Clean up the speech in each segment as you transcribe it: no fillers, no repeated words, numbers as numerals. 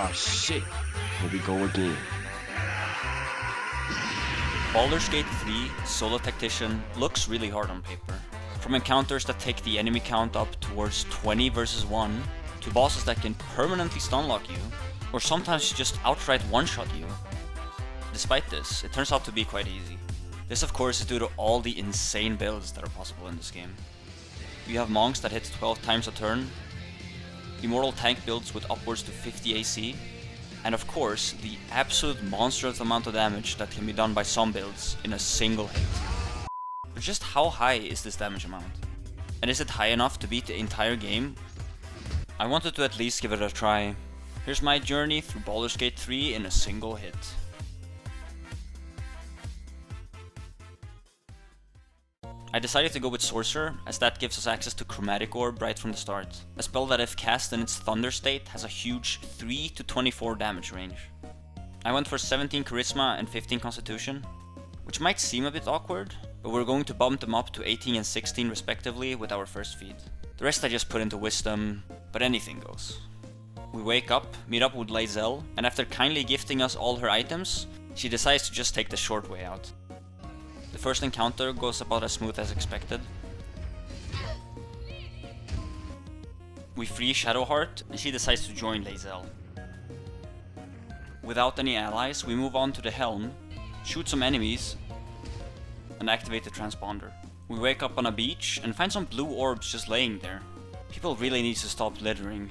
Ah, shit. Here we go again. Baldur's Gate 3 Solo Tactician looks really hard on paper. From encounters that take the enemy count up towards 20 versus 1, to bosses that can permanently stunlock you, or sometimes just outright one-shot you. Despite this, it turns out to be quite easy. This of course is due to all the insane builds that are possible in this game. You have monks that hit 12 times a turn, immortal tank builds with upwards to 50 AC, and of course the absolute monstrous amount of damage that can be done by some builds in a single hit. But just how high is this damage amount? And is it high enough to beat the entire game? I wanted to at least give it a try. Here's my journey through Baldur's Gate 3 in a single hit. I decided to go with Sorcerer, as that gives us access to Chromatic Orb right from the start. A spell that if cast in its Thunder state has a huge 3 to 24 damage range. I went for 17 Charisma and 15 Constitution, which might seem a bit awkward, but we're going to bump them up to 18 and 16 respectively with our first feat. The rest I just put into Wisdom, but anything goes. We wake up, meet up with Lae'zel, and after kindly gifting us all her items, she decides to just take the short way out. The first encounter goes about as smooth as expected. We free Shadowheart, and she decides to join Lae'zel. Without any allies, we move on to the Helm, shoot some enemies, and activate the transponder. We wake up on a beach and find some blue orbs just laying there. People really need to stop littering.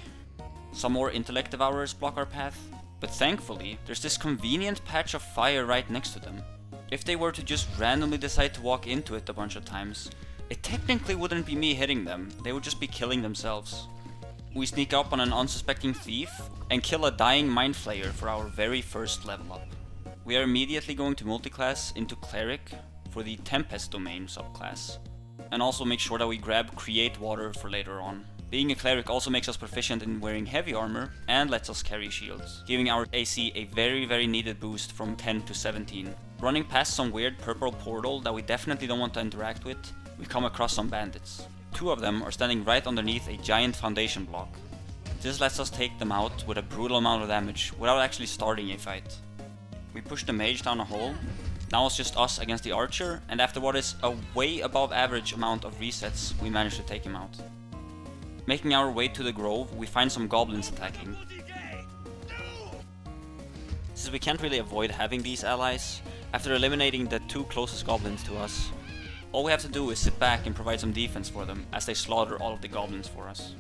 Some more intellect devourers block our path, but thankfully there's this convenient patch of fire right next to them. If they were to just randomly decide to walk into it a bunch of times, it technically wouldn't be me hitting them, they would just be killing themselves. We sneak up on an unsuspecting thief and kill a dying Mind Flayer for our very first level up. We are immediately going to multiclass into Cleric for the Tempest Domain subclass, and also make sure that we grab Create Water for later on. Being a Cleric also makes us proficient in wearing heavy armor and lets us carry shields, giving our AC a very needed boost from 10 to 17. Running past some weird purple portal that we definitely don't want to interact with, we come across some bandits. 2 of them are standing right underneath a giant foundation block. This lets us take them out with a brutal amount of damage without actually starting a fight. We push the mage down a hole. Now it's just us against the archer, and after what is a way above average amount of resets, we manage to take him out. Making our way to the grove, we find some goblins attacking. Since we can't really avoid having these allies, after eliminating the 2 closest goblins to us, all we have to do is sit back and provide some defense for them as they slaughter all of the goblins for us.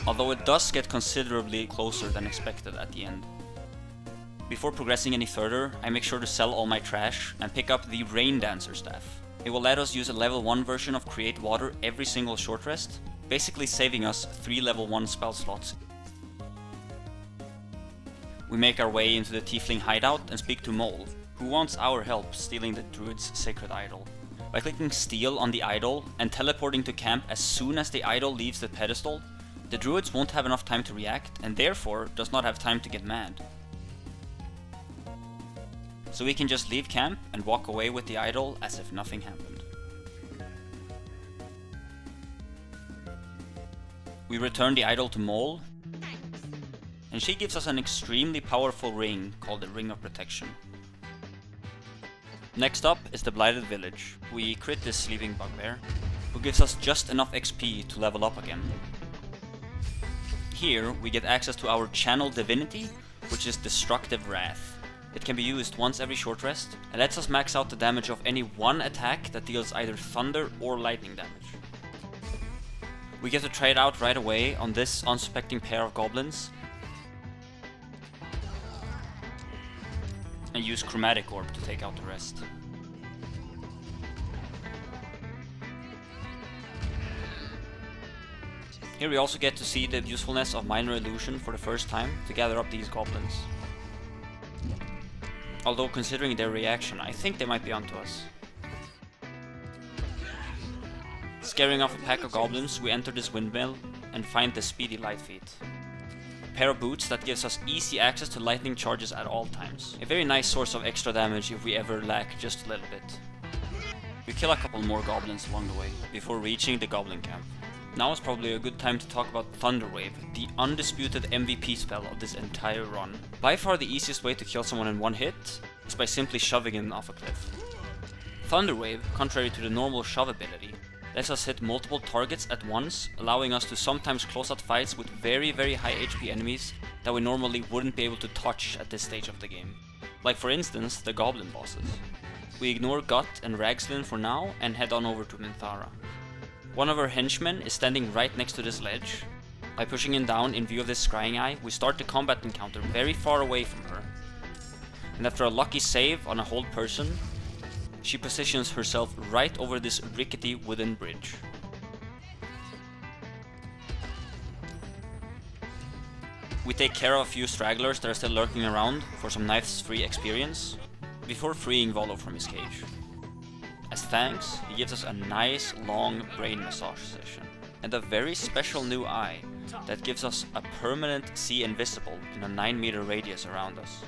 Although it does get considerably closer than expected at the end. Before progressing any further, I make sure to sell all my trash and pick up the Rain Dancer staff. It will let us use a level 1 version of Create Water every single short rest, basically saving us 3 level 1 spell slots. We make our way into the Tiefling hideout and speak to Mole, who wants our help stealing the druid's sacred idol. By clicking steal on the idol and teleporting to camp as soon as the idol leaves the pedestal, the druids won't have enough time to react and therefore does not have time to get mad. So we can just leave camp and walk away with the idol as if nothing happened. We return the idol to Mole, and she gives us an extremely powerful ring called the Ring of Protection. Next up is the Blighted Village. We crit this sleeping bugbear, who gives us just enough XP to level up again. Here we get access to our Channel Divinity, which is Destructive Wrath. It can be used once every short rest, and lets us max out the damage of any one attack that deals either thunder or lightning damage. We get to try it out right away on this unsuspecting pair of goblins, and use Chromatic Orb to take out the rest. Here we also get to see the usefulness of Minor Illusion for the first time to gather up these goblins. Although considering their reaction, I think they might be onto us. Scaring off a pack of goblins, we enter this windmill and find the Speedy Light Feet. A pair of boots that gives us easy access to lightning charges at all times. A very nice source of extra damage if we ever lack just a little bit. We kill a couple more goblins along the way, before reaching the goblin camp. Now is probably a good time to talk about Thunderwave, the undisputed MVP spell of this entire run. By far the easiest way to kill someone in one hit is by simply shoving them off a cliff. Thunderwave, contrary to the normal shove ability, lets us hit multiple targets at once, allowing us to sometimes close out fights with very high HP enemies that we normally wouldn't be able to touch at this stage of the game. Like for instance, the goblin bosses. We ignore Gut and Ragslin for now and head on over to Minthara. One of our henchmen is standing right next to this ledge. By pushing him down in view of this scrying eye, we start the combat encounter very far away from her. And after a lucky save on a hold person, she positions herself right over this rickety wooden bridge. We take care of a few stragglers that are still lurking around for some nice free experience, before freeing Volo from his cage. As thanks, he gives us a nice long brain massage session, and a very special new eye that gives us a permanent see invisible in a 9-meter radius around us.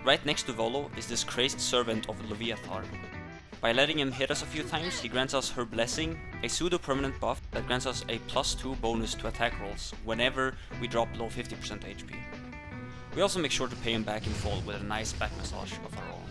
Right next to Volo is this crazed servant of Leviathar. By letting him hit us a few times, he grants us her blessing, a pseudo-permanent buff that grants us a +2 bonus to attack rolls whenever we drop below 50% HP. We also make sure to pay him back in full with a nice back massage of our own.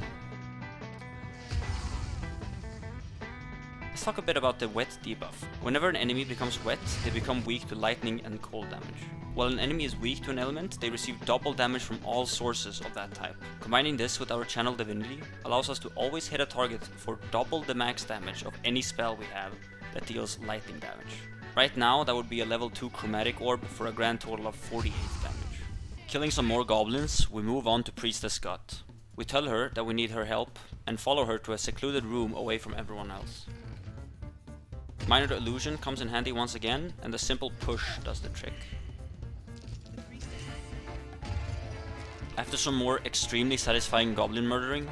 Let's talk a bit about the wet debuff. Whenever an enemy becomes wet, they become weak to lightning and cold damage. While an enemy is weak to an element, they receive double damage from all sources of that type. Combining this with our channel divinity allows us to always hit a target for double the max damage of any spell we have that deals lightning damage. Right now that would be a level 2 chromatic orb for a grand total of 48 damage. Killing some more goblins, we move on to Priestess Gut. We tell her that we need her help and follow her to a secluded room away from everyone else. Minor illusion comes in handy once again, and a simple push does the trick. After some more extremely satisfying goblin murdering,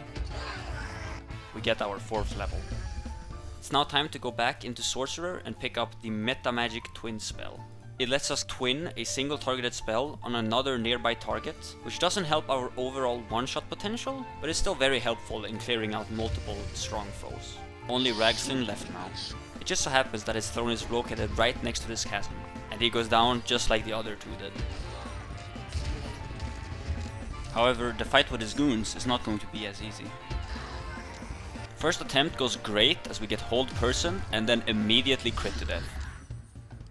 we get our 4th level. It's now time to go back into Sorcerer and pick up the Meta Magic Twin spell. It lets us twin a single targeted spell on another nearby target, which doesn't help our overall one-shot potential, but is still very helpful in clearing out multiple strong foes. Only Ragslin left now. It just so happens that his throne is located right next to this chasm, and he goes down just like the other two did. However, the fight with his goons is not going to be as easy. First attempt goes great as we get hold person and then immediately crit to death.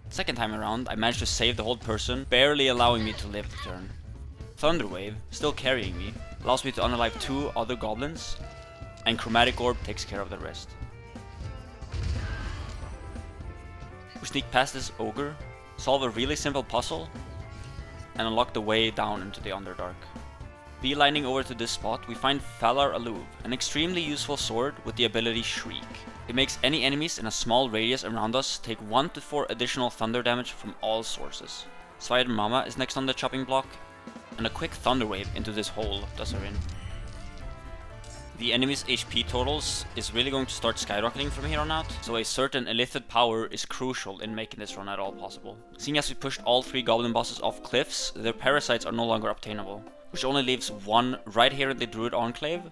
Second time around, I managed to save the hold person, barely allowing me to live the turn. Thunderwave, still carrying me, allows me to unalive 2 other goblins, and Chromatic Orb takes care of the rest. We sneak past this ogre, solve a really simple puzzle, and unlock the way down into the Underdark. Beelining over to this spot, we find Falar Aluv, an extremely useful sword with the ability Shriek. It makes any enemies in a small radius around us take 1 to 4 additional thunder damage from all sources. Spider Mama is next on the chopping block, and a quick thunder wave into this hole does her in. The enemy's HP totals is really going to start skyrocketing from here on out, so a certain illithid power is crucial in making this run at all possible. Seeing as we pushed all 3 goblin bosses off cliffs, their parasites are no longer obtainable, which only leaves one right here in the Druid Enclave,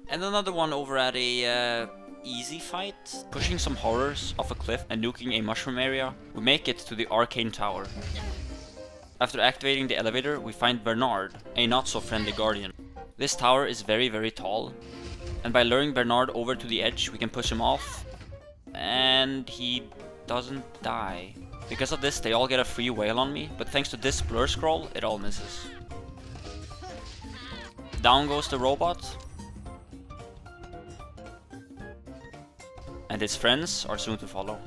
and another one over at a easy fight. Pushing some horrors off a cliff and nuking a mushroom area, we make it to the Arcane Tower. After activating the elevator, we find Bernard, a not so friendly guardian. This tower is very tall, and by luring Bernard over to the edge, we can push him off, and he doesn't die. Because of this, they all get a free wail on me, but thanks to this blur scroll, it all misses. Down goes the robot, and his friends are soon to follow.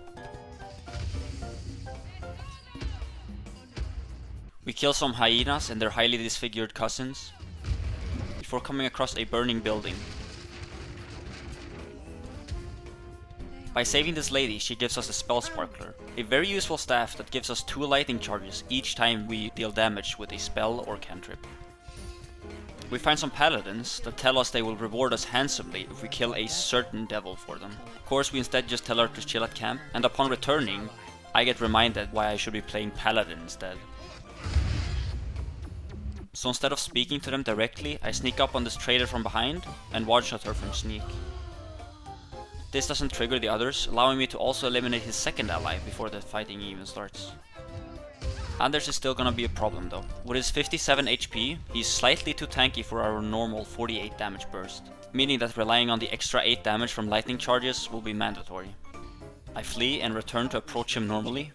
We kill some hyenas and their highly disfigured cousins, before coming across a burning building. By saving this lady, she gives us a Spell Sparkler, a very useful staff that gives us 2 lightning charges each time we deal damage with a spell or cantrip. We find some paladins that tell us they will reward us handsomely if we kill a certain devil for them. Of course, we instead just tell her to chill at camp, and upon returning, I get reminded why I should be playing paladin instead. So instead of speaking to them directly, I sneak up on this trader from behind and one-shot her from sneak. this doesn't trigger the others, allowing me to also eliminate his second ally before the fighting even starts. Anders is still gonna be a problem though. With his 57 HP, he's slightly too tanky for our normal 48 damage burst, meaning that relying on the extra 8 damage from lightning charges will be mandatory. I flee and return to approach him normally.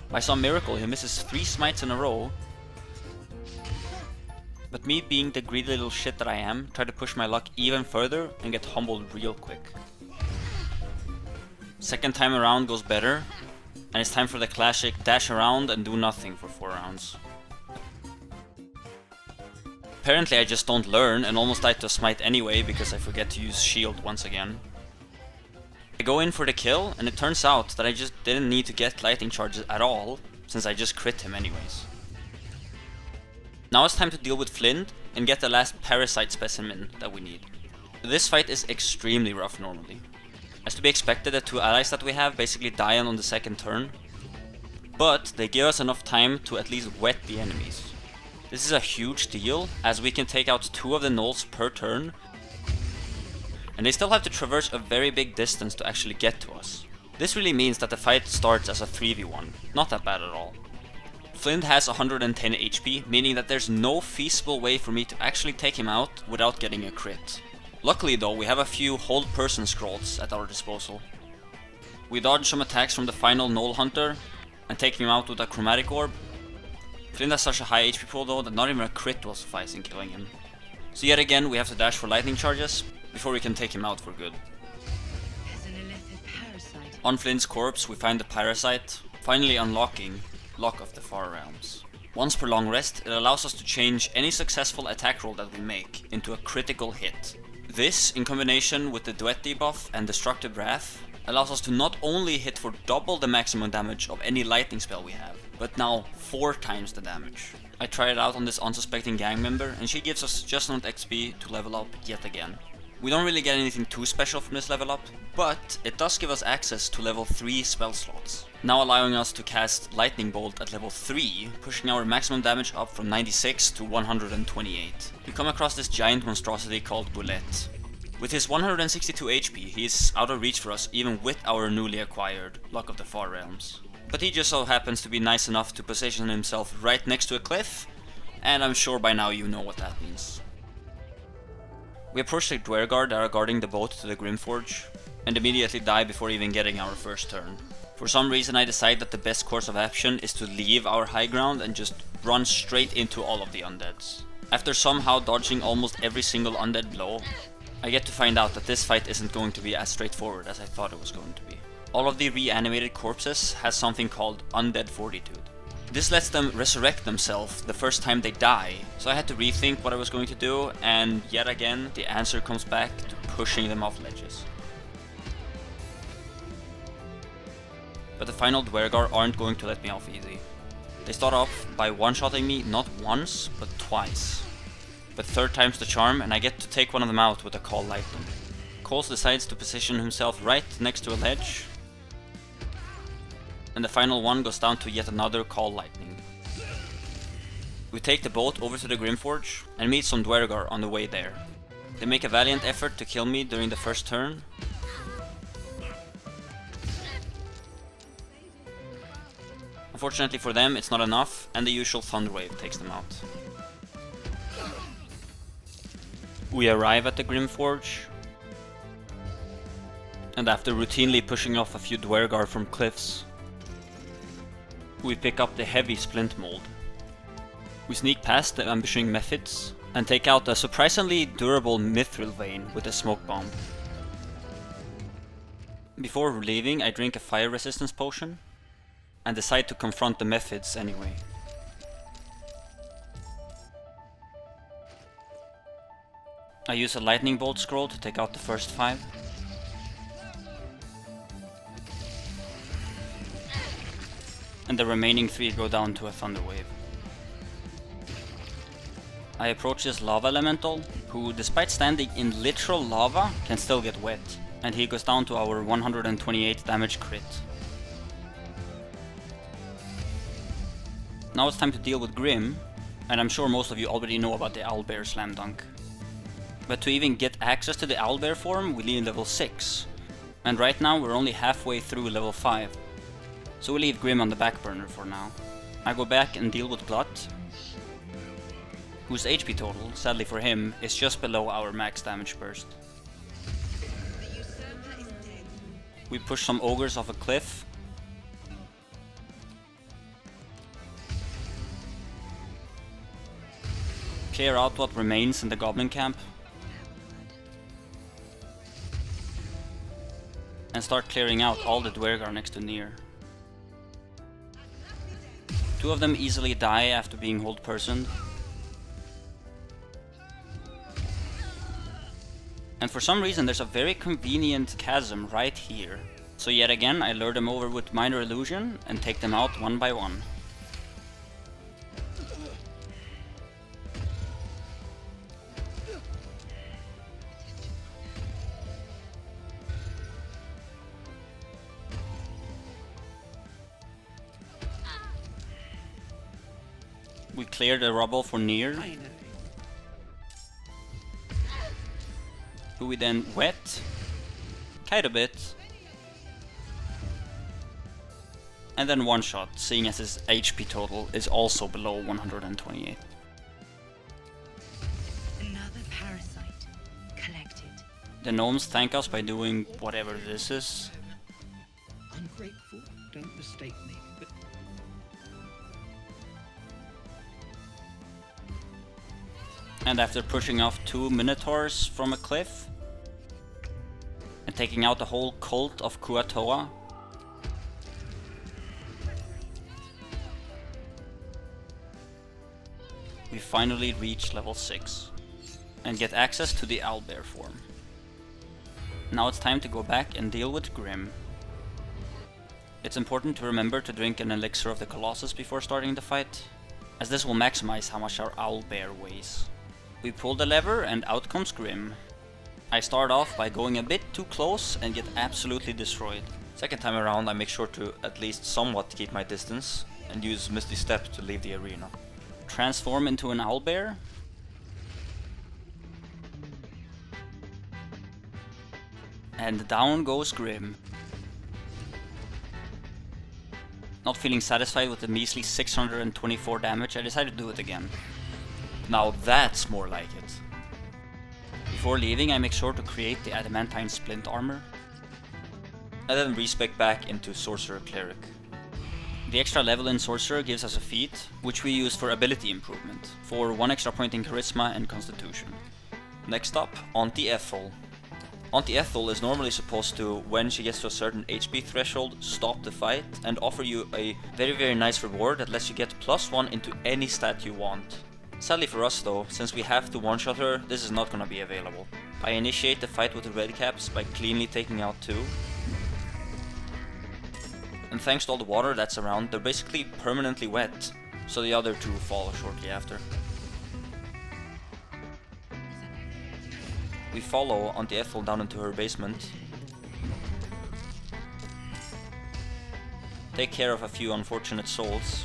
By some miracle he misses 3 smites in a row, but me being the greedy little shit that I am, try to push my luck even further and get humbled real quick. Second time around goes better, and it's time for the classic dash around and do nothing for 4 rounds. Apparently I just don't learn and almost died to a smite anyway because I forget to use shield once again. I go in for the kill and it turns out that I just didn't need to get lightning charges at all since I just crit him anyways. Now it's time to deal with Flint and get the last parasite specimen that we need. This fight is extremely rough normally. As to be expected, the 2 allies that we have basically die on the second turn, but they give us enough time to at least wet the enemies. This is a huge deal, as we can take out 2 of the gnolls per turn, and they still have to traverse a very big distance to actually get to us. This really means that the fight starts as a 3v1, not that bad at all. Flint has 110 HP, meaning that there's no feasible way for me to actually take him out without getting a crit. Luckily though, we have a few hold person scrolls at our disposal. We dodge some attacks from the final Gnoll Hunter and take him out with a chromatic orb. Flint has such a high HP pool though that not even a crit will suffice in killing him. So yet again we have to dash for lightning charges before we can take him out for good. On Flint's corpse we find the parasite, finally unlocking Lock of the Far Realms. Once per long rest, it allows us to change any successful attack roll that we make into a critical hit. This, in combination with the Duet debuff and Destructive Wrath, allows us to not only hit for double the maximum damage of any lightning spell we have, but now 4 times the damage. I tried it out on this unsuspecting gang member and she gives us just enough XP to level up yet again. We don't really get anything too special from this level up, but it does give us access to level 3 spell slots, now allowing us to cast Lightning Bolt at level 3, pushing our maximum damage up from 96 to 128. We come across this giant monstrosity called Bullet. With his 162 HP, he is out of reach for us even with our newly acquired Luck of the Far Realms. But he just so happens to be nice enough to position himself right next to a cliff, and I'm sure by now you know what that means. We approach the Dwergard that are guarding the boat to the Grimforge, and immediately die before even getting our first turn. For some reason I decide that the best course of action is to leave our high ground and just run straight into all of the undeads. After somehow dodging almost every single undead blow, I get to find out that this fight isn't going to be as straightforward as I thought it was going to be. All of the reanimated corpses has something called Undead Fortitude. This lets them resurrect themselves the first time they die, so I had to rethink what I was going to do, and yet again the answer comes back to pushing them off ledges. But the final Dwergar aren't going to let me off easy. They start off by one-shotting me not once, but twice. But 3rd time's the charm, and I get to take one of them out with a Call Lightning. Coles decides to position himself right next to a ledge, and the final one goes down to yet another Call Lightning. We take the boat over to the Grimforge and meet some Dwergar on the way there. They make a valiant effort to kill me during the first turn. Unfortunately for them it's not enough, and the usual Thunderwave takes them out. We arrive at the Grimforge, and after routinely pushing off a few Dwergar from cliffs, we pick up the heavy Splint Mold. We sneak past the ambushing Mephids and take out a surprisingly durable Mithril Vein with a Smoke Bomb. Before leaving, I drink a fire resistance potion and decide to confront the Mephids anyway. I use a Lightning Bolt scroll to take out the first 5. And the remaining 3 go down to a Thunder Wave. I approach this Lava Elemental, who despite standing in literal lava can still get wet, and he goes down to our 128 damage crit. Now it's time to deal with Grim, and I'm sure most of you already know about the Owlbear Slam Dunk. But to even get access to the Owlbear form we need level 6, And right now we're only halfway through level 5. So we leave Grim on the back burner for now. I go back and deal with Glut, whose HP total, sadly for him, is just below our max damage burst. We push some ogres off a cliff. Clear out what remains in the goblin camp. And start clearing out all the Dwergar next to Nier. 2 of them easily die after being hold-personed. And for some reason there's a very convenient chasm right here. So yet again I lure them over with minor illusion and take them out one by one. We clear the rubble for Nier, who we then wet, kite a bit, and then one-shot, seeing as his HP total is also below 128. Another parasite collected. The gnomes thank us by doing whatever this is. Ungrateful, don't mistake me, but And after pushing off 2 minotaurs from a cliff and taking out the whole cult of Kuatoa, we finally reach level 6 and get access to the owlbear form. Now it's time to go back and deal with Grim. It's important to remember to drink an elixir of the Colossus before starting the fight, as this will maximize how much our owlbear weighs. We pull the lever and out comes Grim. I start off by going a bit too close and get absolutely destroyed. Second time around I make sure to at least somewhat keep my distance and use Misty Step to leave the arena. Transform into an owlbear. And down goes Grim. Not feeling satisfied with the measly 624 damage, I decided to do it again. Now that's more like it. Before leaving I make sure to create the adamantine splint armor. And then respec back into Sorcerer Cleric. The extra level in Sorcerer gives us a feat, which we use for ability improvement, for 1 extra point in Charisma and Constitution. Next up, Auntie Ethel. Auntie Ethel is normally supposed to, when she gets to a certain HP threshold, stop the fight and offer you a very nice reward that lets you get +1 into any stat you want. Sadly for us though, since we have to one-shot her, this is not gonna be available. I initiate the fight with the redcaps by cleanly taking out 2. And thanks to all the water that's around, they're basically permanently wet, so the other 2 fall shortly after. We follow Auntie Ethel down into her basement, take care of a few unfortunate souls,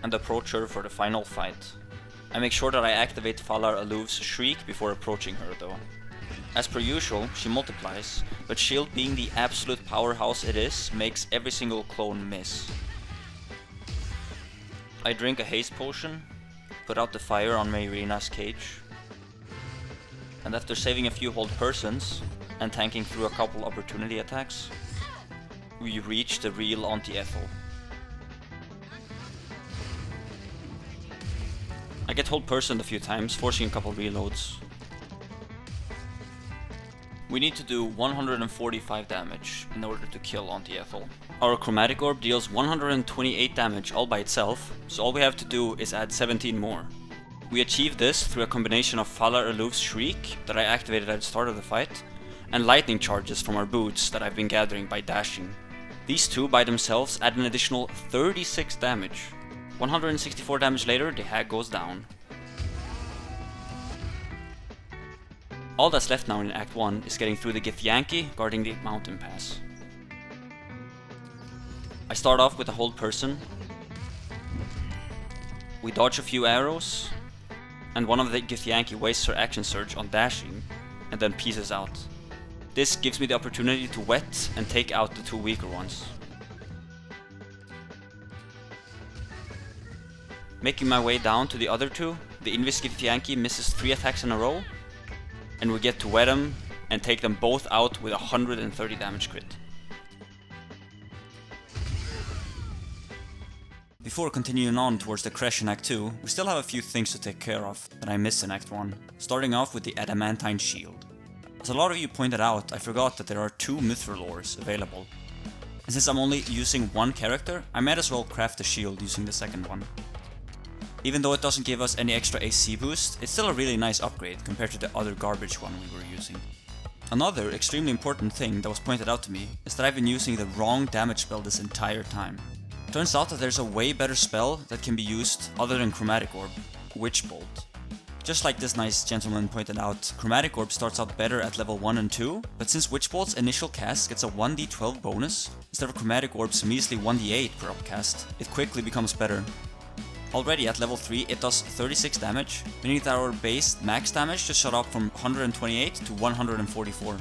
and approach her for the final fight. I make sure that I activate Falar Aluv's Shriek before approaching her though. As per usual, she multiplies, but Shield being the absolute powerhouse it is, makes every single clone miss. I drink a haste potion, put out the fire on Mayrina's cage, and after saving a few hold persons, and tanking through a couple opportunity attacks, we reach the real Auntie Ethel. I get hold personed a few times, forcing a couple reloads. We need to do 145 damage in order to kill Auntie Ethel. Our Chromatic Orb deals 128 damage all by itself, so all we have to do is add 17 more. We achieve this through a combination of Falar Aluv's Shriek that I activated at the start of the fight, and lightning charges from our boots that I've been gathering by dashing. These 2 by themselves add an additional 36 damage. 164 damage later, the hag goes down. All that's left now in Act 1 is getting through the Githyanki guarding the mountain pass. I start off with a hold person, We dodge a few arrows, and one of the Githyanki wastes her action surge on dashing, and then pieces out. This gives me the opportunity to wet and take out the two weaker ones. Making my way down to the other two, the Invis Githyanki misses 3 attacks in a row, and we get to wet them and take them both out with 130 damage crit. Before continuing on towards the crash in Act 2, we still have a few things to take care of that I missed in Act 1, starting off with the Adamantine Shield. As a lot of you pointed out, I forgot that there are 2 Mithril ores available. And since I'm only using one character, I might as well craft the shield using the second one. Even though it doesn't give us any extra AC boost, it's still a really nice upgrade compared to the other garbage one we were using. Another extremely important thing that was pointed out to me is that I've been using the wrong damage spell this entire time. Turns out that there's a way better spell that can be used other than Chromatic Orb, Witch Bolt. Just like this nice gentleman pointed out, Chromatic Orb starts out better at level 1 and 2, but since Witch Bolt's initial cast gets a 1d12 bonus, instead of Chromatic Orb's measly 1d8 per upcast, it quickly becomes better. Already at level 3 it does 36 damage, meaning that our base max damage just shot up from 128 to 144.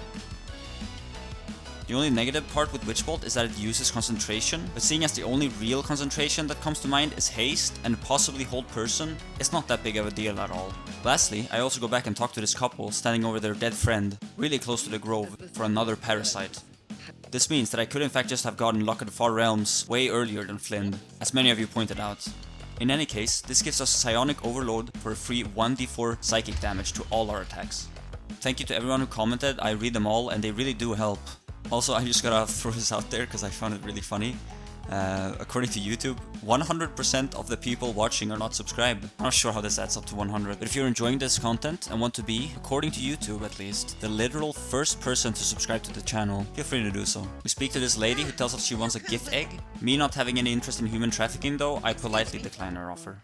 The only negative part with Witch Bolt is that it uses concentration, but seeing as the only real concentration that comes to mind is haste and possibly hold person, it's not that big of a deal at all. Lastly, I also go back and talk to this couple standing over their dead friend, really close to the grove, for another parasite. This means that I could in fact just have gotten Luck of the Far Realms way earlier than Flynn, as many of you pointed out. In any case, this gives us Psionic Overload for a free 1d4 psychic damage to all our attacks. Thank you to everyone who commented, I read them all and they really do help. Also, I just gotta throw this out there because I found it really funny. According to YouTube, 100% of the people watching are not subscribed. I'm not sure how this adds up to 100, but if you're enjoying this content and want to be, according to YouTube at least, the literal first person to subscribe to the channel, feel free to do so. We speak to this lady who tells us she wants a gift egg. Me not having any interest in human trafficking though, I politely decline her offer.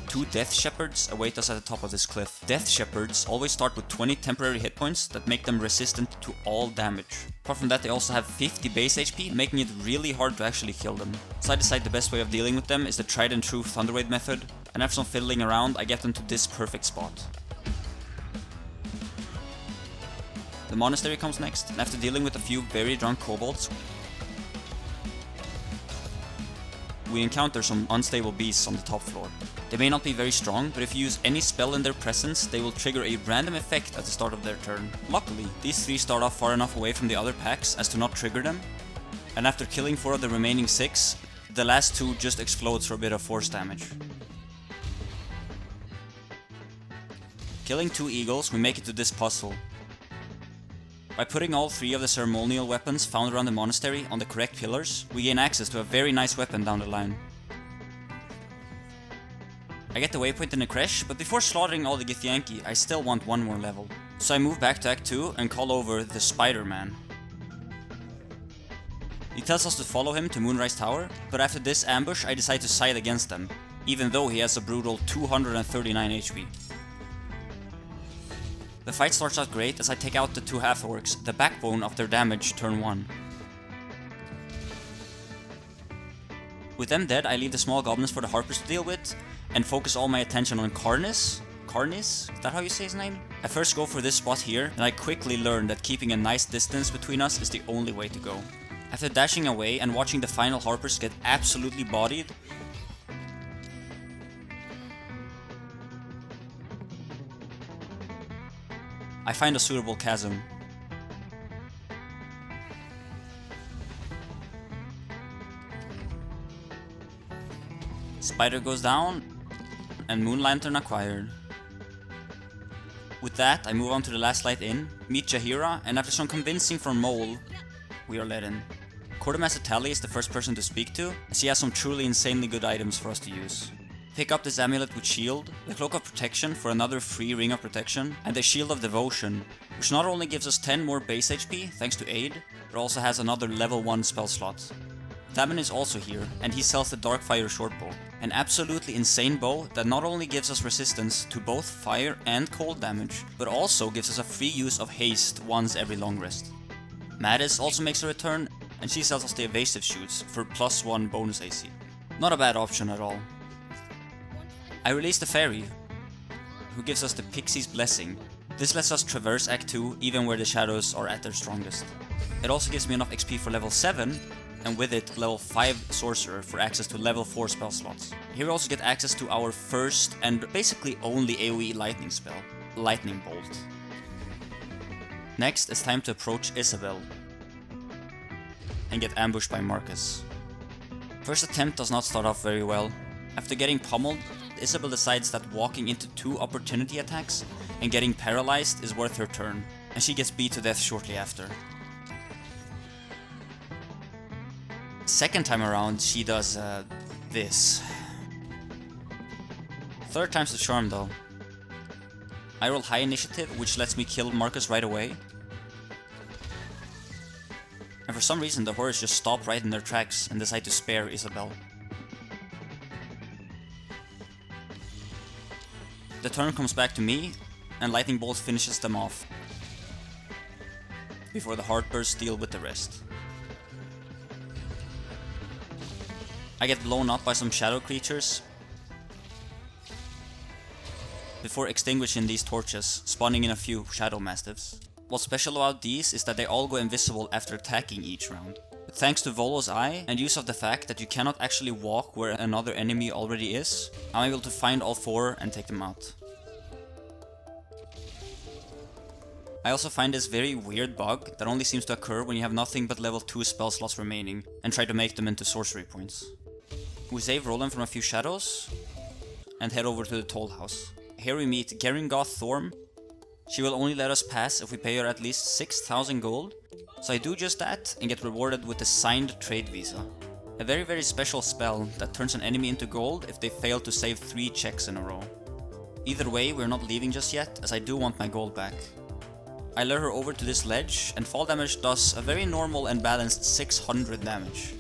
2 Death Shepherds await us at the top of this cliff. Death Shepherds always start with 20 temporary hit points that make them resistant to all damage. Apart from that, they also have 50 base HP, making it really hard to actually kill them. So I decide the best way of dealing with them is the tried and true Thunderwave method, and after some fiddling around, I get them to this perfect spot. The monastery comes next, and after dealing with a few very drunk kobolds, we encounter some unstable beasts on the top floor. They may not be very strong, but if you use any spell in their presence, they will trigger a random effect at the start of their turn. Luckily, these 3 start off far enough away from the other packs as to not trigger them, and after killing 4 of the remaining 6, the last 2 just explodes for a bit of force damage. Killing 2 eagles, we make it to this puzzle. By putting all 3 of the ceremonial weapons found around the monastery on the correct pillars, we gain access to a very nice weapon down the line. I get the waypoint in the crash, but before slaughtering all the Githyanki, I still want one more level. So I move back to Act 2 and call over the Spider-Man. He tells us to follow him to Moonrise Tower, but after this ambush I decide to side against them, even though he has a brutal 239 HP. The fight starts out great as I take out the 2 half-orcs, the backbone of their damage turn 1. With them dead, I leave the small goblins for the Harpers to deal with, and focus all my attention on Karnis? Karnis? Is that how you say his name? I first go for this spot here, and I quickly learn that keeping a nice distance between us is the only way to go. After dashing away and watching the final Harpers get absolutely bodied, I find a suitable chasm. Spider goes down, and Moon Lantern acquired. With that, I move on to the Last Light Inn, meet Jaheira, and after some convincing from Mole, we are let in. Quartermaster Tally is the first person to speak to, as he has some truly insanely good items for us to use. Pick up this amulet with shield, the Cloak of Protection for another free Ring of Protection, and the Shield of Devotion, which not only gives us 10 more base HP thanks to aid, but also has another level 1 spell slot. Tabin is also here, and he sells the Darkfire Shortbow, an absolutely insane bow that not only gives us resistance to both fire and cold damage, but also gives us a free use of haste once every long rest. Madis also makes a return, and she sells us the Evasive Shoots for +1 bonus AC. Not a bad option at all. I released the fairy, who gives us the Pixie's Blessing. This lets us traverse Act 2 even where the shadows are at their strongest. It also gives me enough XP for level 7, and with it level 5 Sorcerer for access to level 4 spell slots. Here we also get access to our first and basically only AoE lightning spell, Lightning Bolt. Next, it's time to approach Isabel and get ambushed by Marcus. First attempt does not start off very well. After getting pummeled, Isabel decides that walking into 2 opportunity attacks and getting paralyzed is worth her turn, and she gets beat to death shortly after. Second time around, she does this. Third time's the charm though. I roll high initiative, which lets me kill Marcus right away. And for some reason the horrors just stop right in their tracks and decide to spare Isabel. The turn comes back to me, and Lightning Bolt finishes them off, before the Heartbursts deal with the rest. I get blown up by some shadow creatures, before extinguishing these torches, spawning in a few Shadow Mastiffs. What's special about these is that they all go invisible after attacking each round. But thanks to Volo's Eye and use of the fact that you cannot actually walk where another enemy already is, I'm able to find all 4 and take them out. I also find this very weird bug that only seems to occur when you have nothing but level 2 spell slots remaining and try to make them into sorcery points. We save Roland from a few shadows and head over to the Toll House. Here we meet Geringoth Thorm. She will only let us pass if we pay her at least 6,000 gold, so I do just that and get rewarded with the signed trade visa. A very special spell that turns an enemy into gold if they fail to save 3 checks in a row. Either way, we're not leaving just yet, as I do want my gold back. I lure her over to this ledge, and fall damage does a very normal and balanced 600 damage.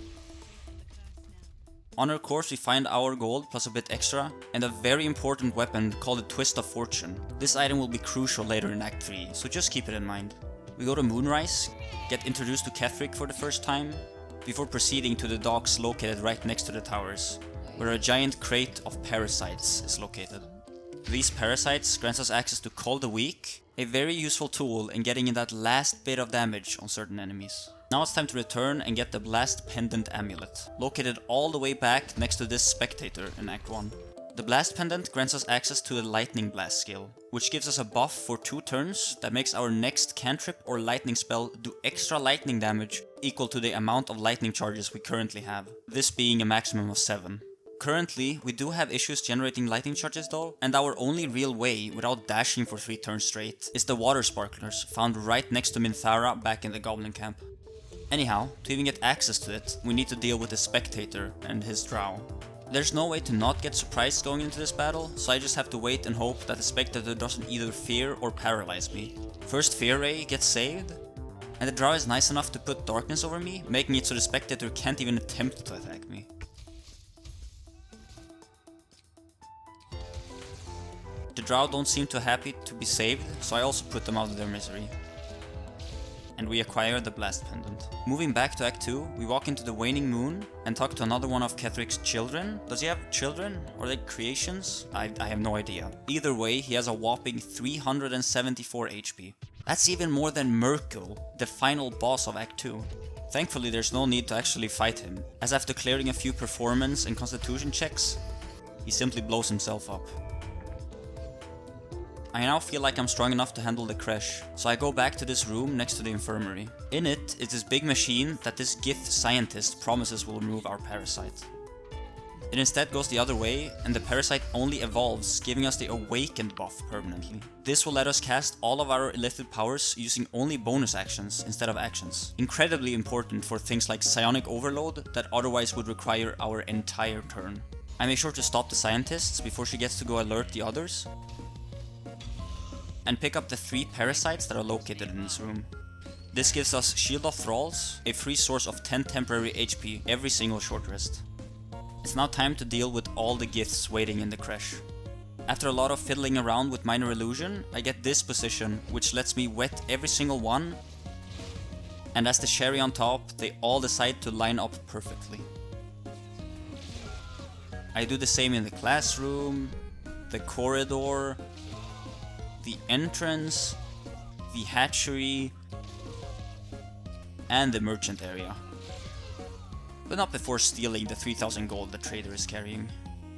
On her course we find our gold plus a bit extra, and a very important weapon called the Twist of Fortune. This item will be crucial later in Act 3, so just keep it in mind. We go to Moonrise, get introduced to Ketheric for the first time, before proceeding to the docks located right next to the towers, where a giant crate of parasites is located. These parasites grants us access to Call the Weak, a very useful tool in getting in that last bit of damage on certain enemies. Now it's time to return and get the Blast Pendant Amulet, located all the way back next to this Spectator in Act 1. The Blast Pendant grants us access to the Lightning Blast skill, which gives us a buff for 2 turns that makes our next cantrip or lightning spell do extra lightning damage equal to the amount of lightning charges we currently have, this being a maximum of 7. Currently, we do have issues generating lightning charges though, and our only real way without dashing for 3 turns straight is the Water Sparklers found right next to Minthara back in the Goblin Camp. Anyhow, to even get access to it, we need to deal with the Spectator and his drow. There's no way to not get surprised going into this battle, so I just have to wait and hope that the Spectator doesn't either fear or paralyze me. First Fear Ray gets saved, and the drow is nice enough to put darkness over me, making it so the Spectator can't even attempt to attack me. The drow don't seem too happy to be saved, so I also put them out of their misery. And we acquire the Blast Pendant. Moving back to Act 2, we walk into the Waning Moon and talk to another one of Ketheric's children. Does he have children? Are they creations? I have no idea. Either way, he has a whopping 374 HP. That's even more than Merkle, the final boss of Act 2. Thankfully, there's no need to actually fight him, as after clearing a few performance and constitution checks, he simply blows himself up. I now feel like I'm strong enough to handle the crash, so I go back to this room next to the infirmary. In it is this big machine that this Gith scientist promises will remove our parasite. It instead goes the other way, and the parasite only evolves, giving us the Awakened buff permanently. This will let us cast all of our illithid powers using only bonus actions instead of actions. Incredibly important for things like Psionic Overload that otherwise would require our entire turn. I make sure to stop the scientists before she gets to go alert the others, and pick up the 3 parasites that are located in this room. This gives us Shield of Thralls, a free source of 10 temporary HP every single short rest. It's now time to deal with all the gifts waiting in the crash. After a lot of fiddling around with Minor Illusion, I get this position, which lets me wet every single one, and as the cherry on top, they all decide to line up perfectly. I do the same in the classroom, the corridor, the entrance, the hatchery, and the merchant area. But not before stealing the 3000 gold the trader is carrying.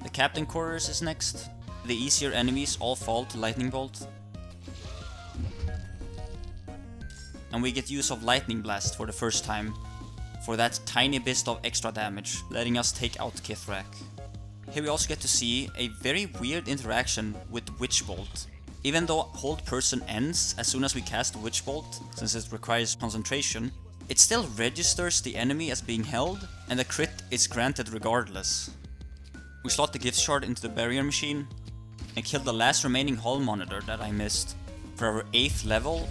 The captain quarters is next. The easier enemies all fall to lightning bolt. And we get use of lightning blast for the first time, for that tiny bit of extra damage, letting us take out Kithrak. Here we also get to see a very weird interaction with Witch Bolt. Even though hold person ends as soon as we cast Witch Bolt, since it requires concentration, it still registers the enemy as being held, and the crit is granted regardless. We slot the gift shard into the barrier machine, and kill the last remaining hull monitor that I missed for our 8th level,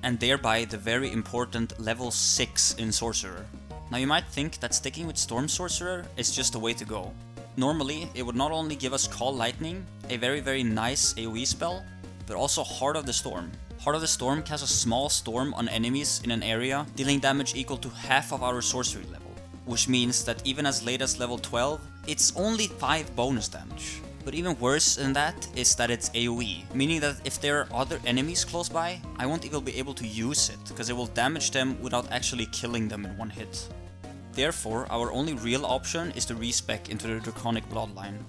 and thereby the very important level 6 in Sorcerer. Now you might think that sticking with Storm Sorcerer is just the way to go. Normally, it would not only give us Call Lightning, a very nice AoE spell, but also Heart of the Storm. Heart of the Storm casts a small storm on enemies in an area, dealing damage equal to half of our sorcery level, which means that even as late as level 12, it's only 5 bonus damage. But even worse than that is that it's AoE, meaning that if there are other enemies close by, I won't even be able to use it, because it will damage them without actually killing them in one hit. Therefore, our only real option is to respec into the Draconic Bloodline.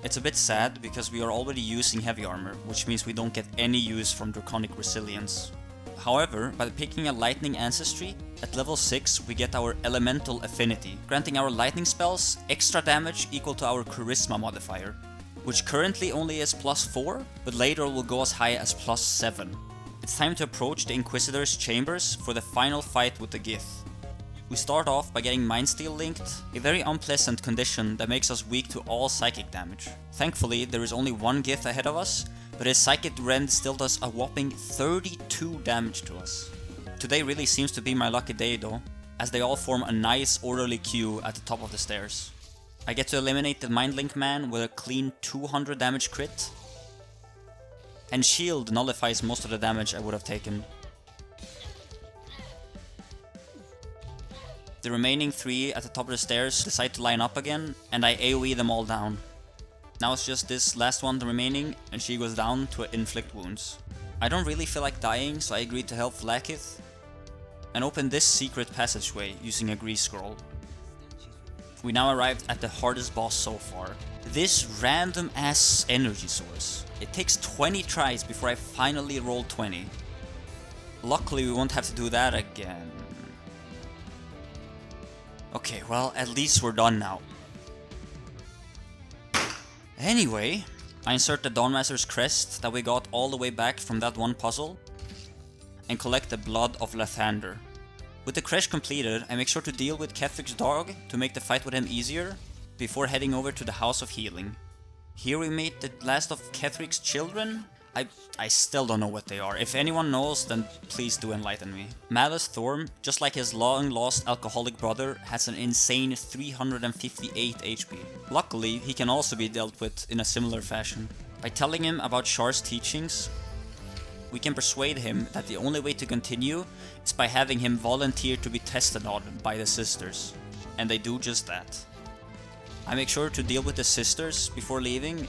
It's a bit sad because we are already using heavy armor, which means we don't get any use from Draconic Resilience. However, by picking a Lightning Ancestry, at level 6 we get our Elemental Affinity, granting our lightning spells extra damage equal to our Charisma modifier, which currently only is +4, but later will go as high as +7. It's time to approach the Inquisitor's chambers for the final fight with the Gith. We start off by getting Mind Steal linked, a very unpleasant condition that makes us weak to all psychic damage. Thankfully, there is only one Gith ahead of us, but his Psychic Rend still does a whopping 32 damage to us. Today really seems to be my lucky day though, as they all form a nice orderly queue at the top of the stairs. I get to eliminate the Mind Link man with a clean 200 damage crit, and Shield nullifies most of the damage I would have taken. The remaining 3 at the top of the stairs decide to line up again, and I AoE them all down. Now it's just this last one remaining, and she goes down to inflict wounds. I don't really feel like dying, so I agreed to help Vlaakith, and open this secret passageway using a grease scroll. We now arrived at the hardest boss so far. This random ass energy source. It takes 20 tries before I finally roll 20. Luckily we won't have to do that again. Okay, well, at least we're done now. Anyway, I insert the Dawnmaster's crest that we got all the way back from that one puzzle, and collect the blood of Lathander. With the crest completed, I make sure to deal with Kethric's dog to make the fight with him easier, before heading over to the House of Healing. Here we meet the last of Kethric's children? I still don't know what they are. If anyone knows, then please do enlighten me. Malus Thorm, just like his long-lost alcoholic brother, has an insane 358 HP. Luckily, he can also be dealt with in a similar fashion. By telling him about Shar's teachings, we can persuade him that the only way to continue is by having him volunteer to be tested on by the sisters. And they do just that. I make sure to deal with the sisters before leaving,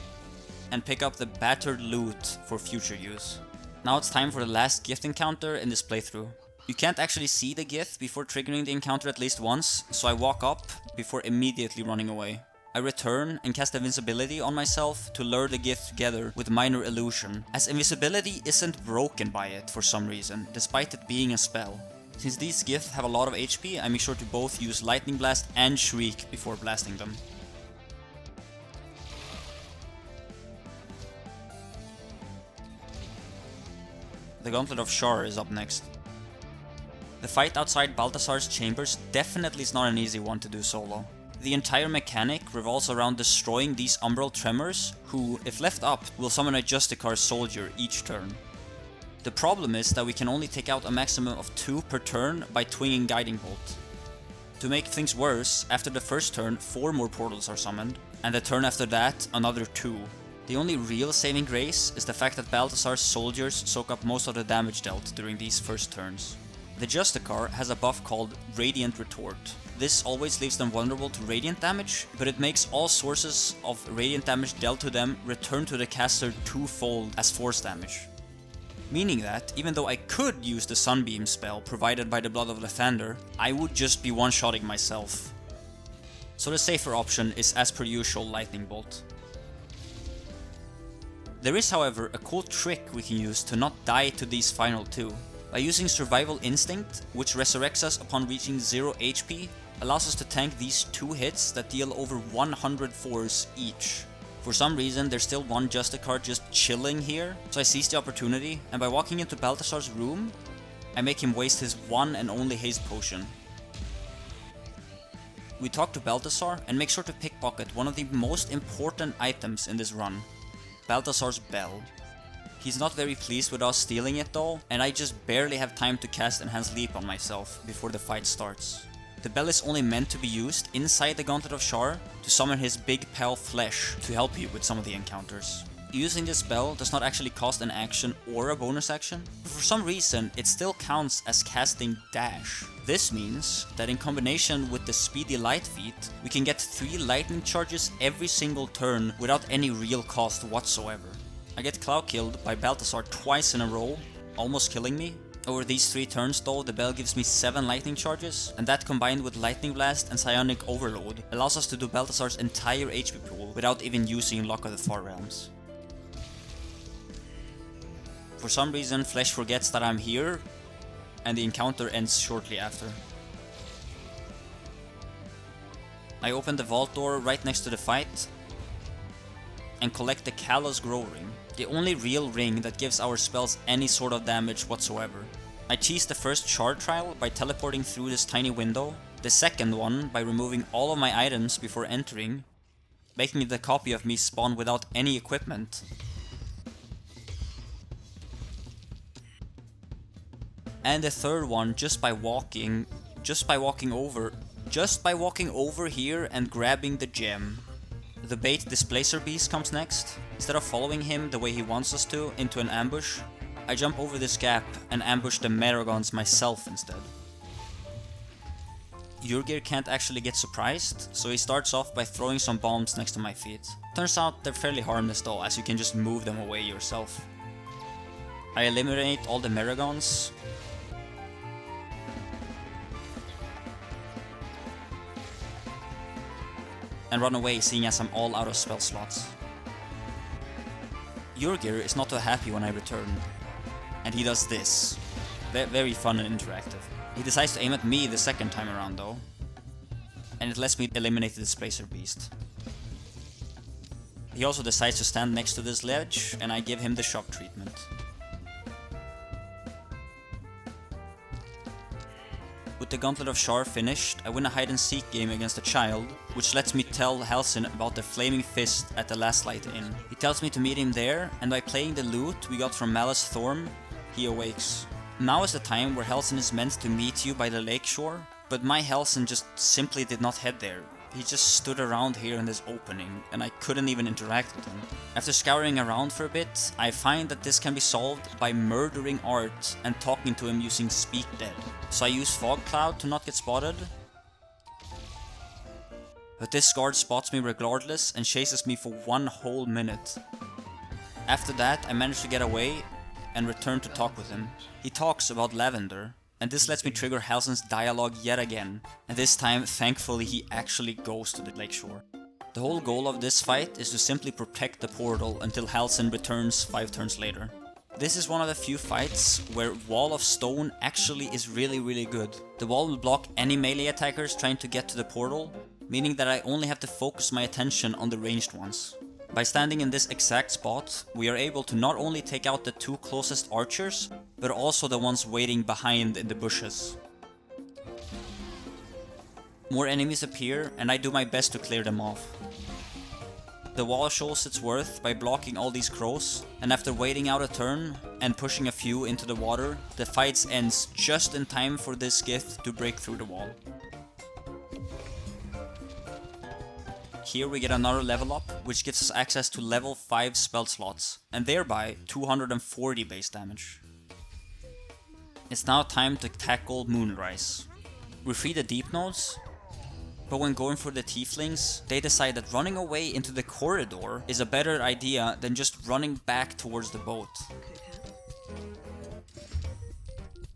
and pick up the battered loot for future use. Now it's time for the last Gith encounter in this playthrough. You can't actually see the Gith before triggering the encounter at least once, so I walk up before immediately running away. I return and cast invisibility on myself to lure the Gith together with minor illusion, as invisibility isn't broken by it for some reason, despite it being a spell. Since these Gith have a lot of HP, I make sure to both use Lightning Blast and Shriek before blasting them. The Gauntlet of Shar is up next. The fight outside Balthasar's chambers definitely is not an easy one to do solo. The entire mechanic revolves around destroying these Umbral Tremors, who, if left up, will summon a Justicar soldier each turn. The problem is that we can only take out a maximum of 2 per turn by twinging Guiding Bolt. To make things worse, after the first turn 4 more portals are summoned, and the turn after that another 2. The only real saving grace is the fact that Balthasar's soldiers soak up most of the damage dealt during these first turns. The Justicar has a buff called Radiant Retort, This always leaves them vulnerable to radiant damage, but it makes all sources of radiant damage dealt to them return to the caster twofold as force damage. Meaning that, even though I could use the Sunbeam spell provided by the Blood of Lathander, I would just be one-shotting myself. So the safer option is, as per usual, Lightning Bolt. There is, however, a cool trick we can use to not die to these final two. By using Survival Instinct, which resurrects us upon reaching 0 HP, allows us to tank these 2 hits that deal over 100 force each. For some reason, there's still one Justicar just chilling here, so I seize the opportunity, and by walking into Balthazar's room, I make him waste his one and only haste potion. We talk to Balthazar and make sure to pickpocket one of the most important items in this run, Balthazar's bell. He's not very pleased with us stealing it though, and I just barely have time to cast Enhanced Leap on myself before the fight starts. The bell is only meant to be used inside the Gauntlet of Shar to summon his big pal Flesh to help you with some of the encounters. Using this spell does not actually cost an action or a bonus action, but for some reason it still counts as casting Dash. This means that in combination with the Speedy Light feat, we can get 3 lightning charges every single turn without any real cost whatsoever. I get cloud killed by Balthazar twice in a row, almost killing me. Over these 3 turns though, the bell gives me 7 lightning charges, and that combined with Lightning Blast and Psionic Overload allows us to do Balthazar's entire HP pool without even using Luck of the Far Realms. For some reason, Flesh forgets that I'm here, and the encounter ends shortly after. I open the vault door right next to the fight, and collect the Callous Grow Ring, the only real ring that gives our spells any sort of damage whatsoever. I cheese the first shard trial by teleporting through this tiny window, the second one by removing all of my items before entering, making the copy of me spawn without any equipment. And the third one just by walking over here and grabbing the gem. The bait Displacer Beast comes next. Instead of following him the way he wants us to into an ambush, I jump over this gap and ambush the Meragons myself instead. Jurgir can't actually get surprised, so he starts off by throwing some bombs next to my feet. Turns out they're fairly harmless though, as you can just move them away yourself. I eliminate all the Meragons, and run away, seeing as I'm all out of spell slots. Jurgir is not too happy when I return, and he does this. Very fun and interactive. He decides to aim at me the second time around though, and it lets me eliminate the Displacer Beast. He also decides to stand next to this ledge, and I give him the shock treatment. With the Gauntlet of Shar finished, I win a hide and seek game against a child, which lets me tell Halsin about the Flaming Fist at the Last Light Inn. He tells me to meet him there, and by playing the lute we got from Malice Thorm, he awakes. Now is the time where Halsin is meant to meet you by the lakeshore, but my Halsin just simply did not head there. He just stood around here in this opening, and I couldn't even interact with him. After scouring around for a bit, I find that this can be solved by murdering Art and talking to him using Speak Dead. So I use Fog Cloud to not get spotted, but this guard spots me regardless and chases me for 1 whole minute. After that, I manage to get away and return to talk with him. He talks about Lavender, and this lets me trigger Halsin's dialogue yet again, and this time, thankfully, he actually goes to the lakeshore. The whole goal of this fight is to simply protect the portal until Halsin returns 5 turns later. This is one of the few fights where Wall of Stone actually is really good. The wall will block any melee attackers trying to get to the portal, meaning that I only have to focus my attention on the ranged ones. By standing in this exact spot, we are able to not only take out the 2 closest archers, but also the ones waiting behind in the bushes. More enemies appear, and I do my best to clear them off. The wall shows its worth by blocking all these crows, and after waiting out a turn and pushing a few into the water, the fight ends just in time for this gift to break through the wall. Here we get another level up, which gives us access to level 5 spell slots, and thereby 240 base damage. It's now time to tackle Moonrise. We free the deep nodes, But when going for the tieflings, they decide that running away into the corridor is a better idea than just running back towards the boat.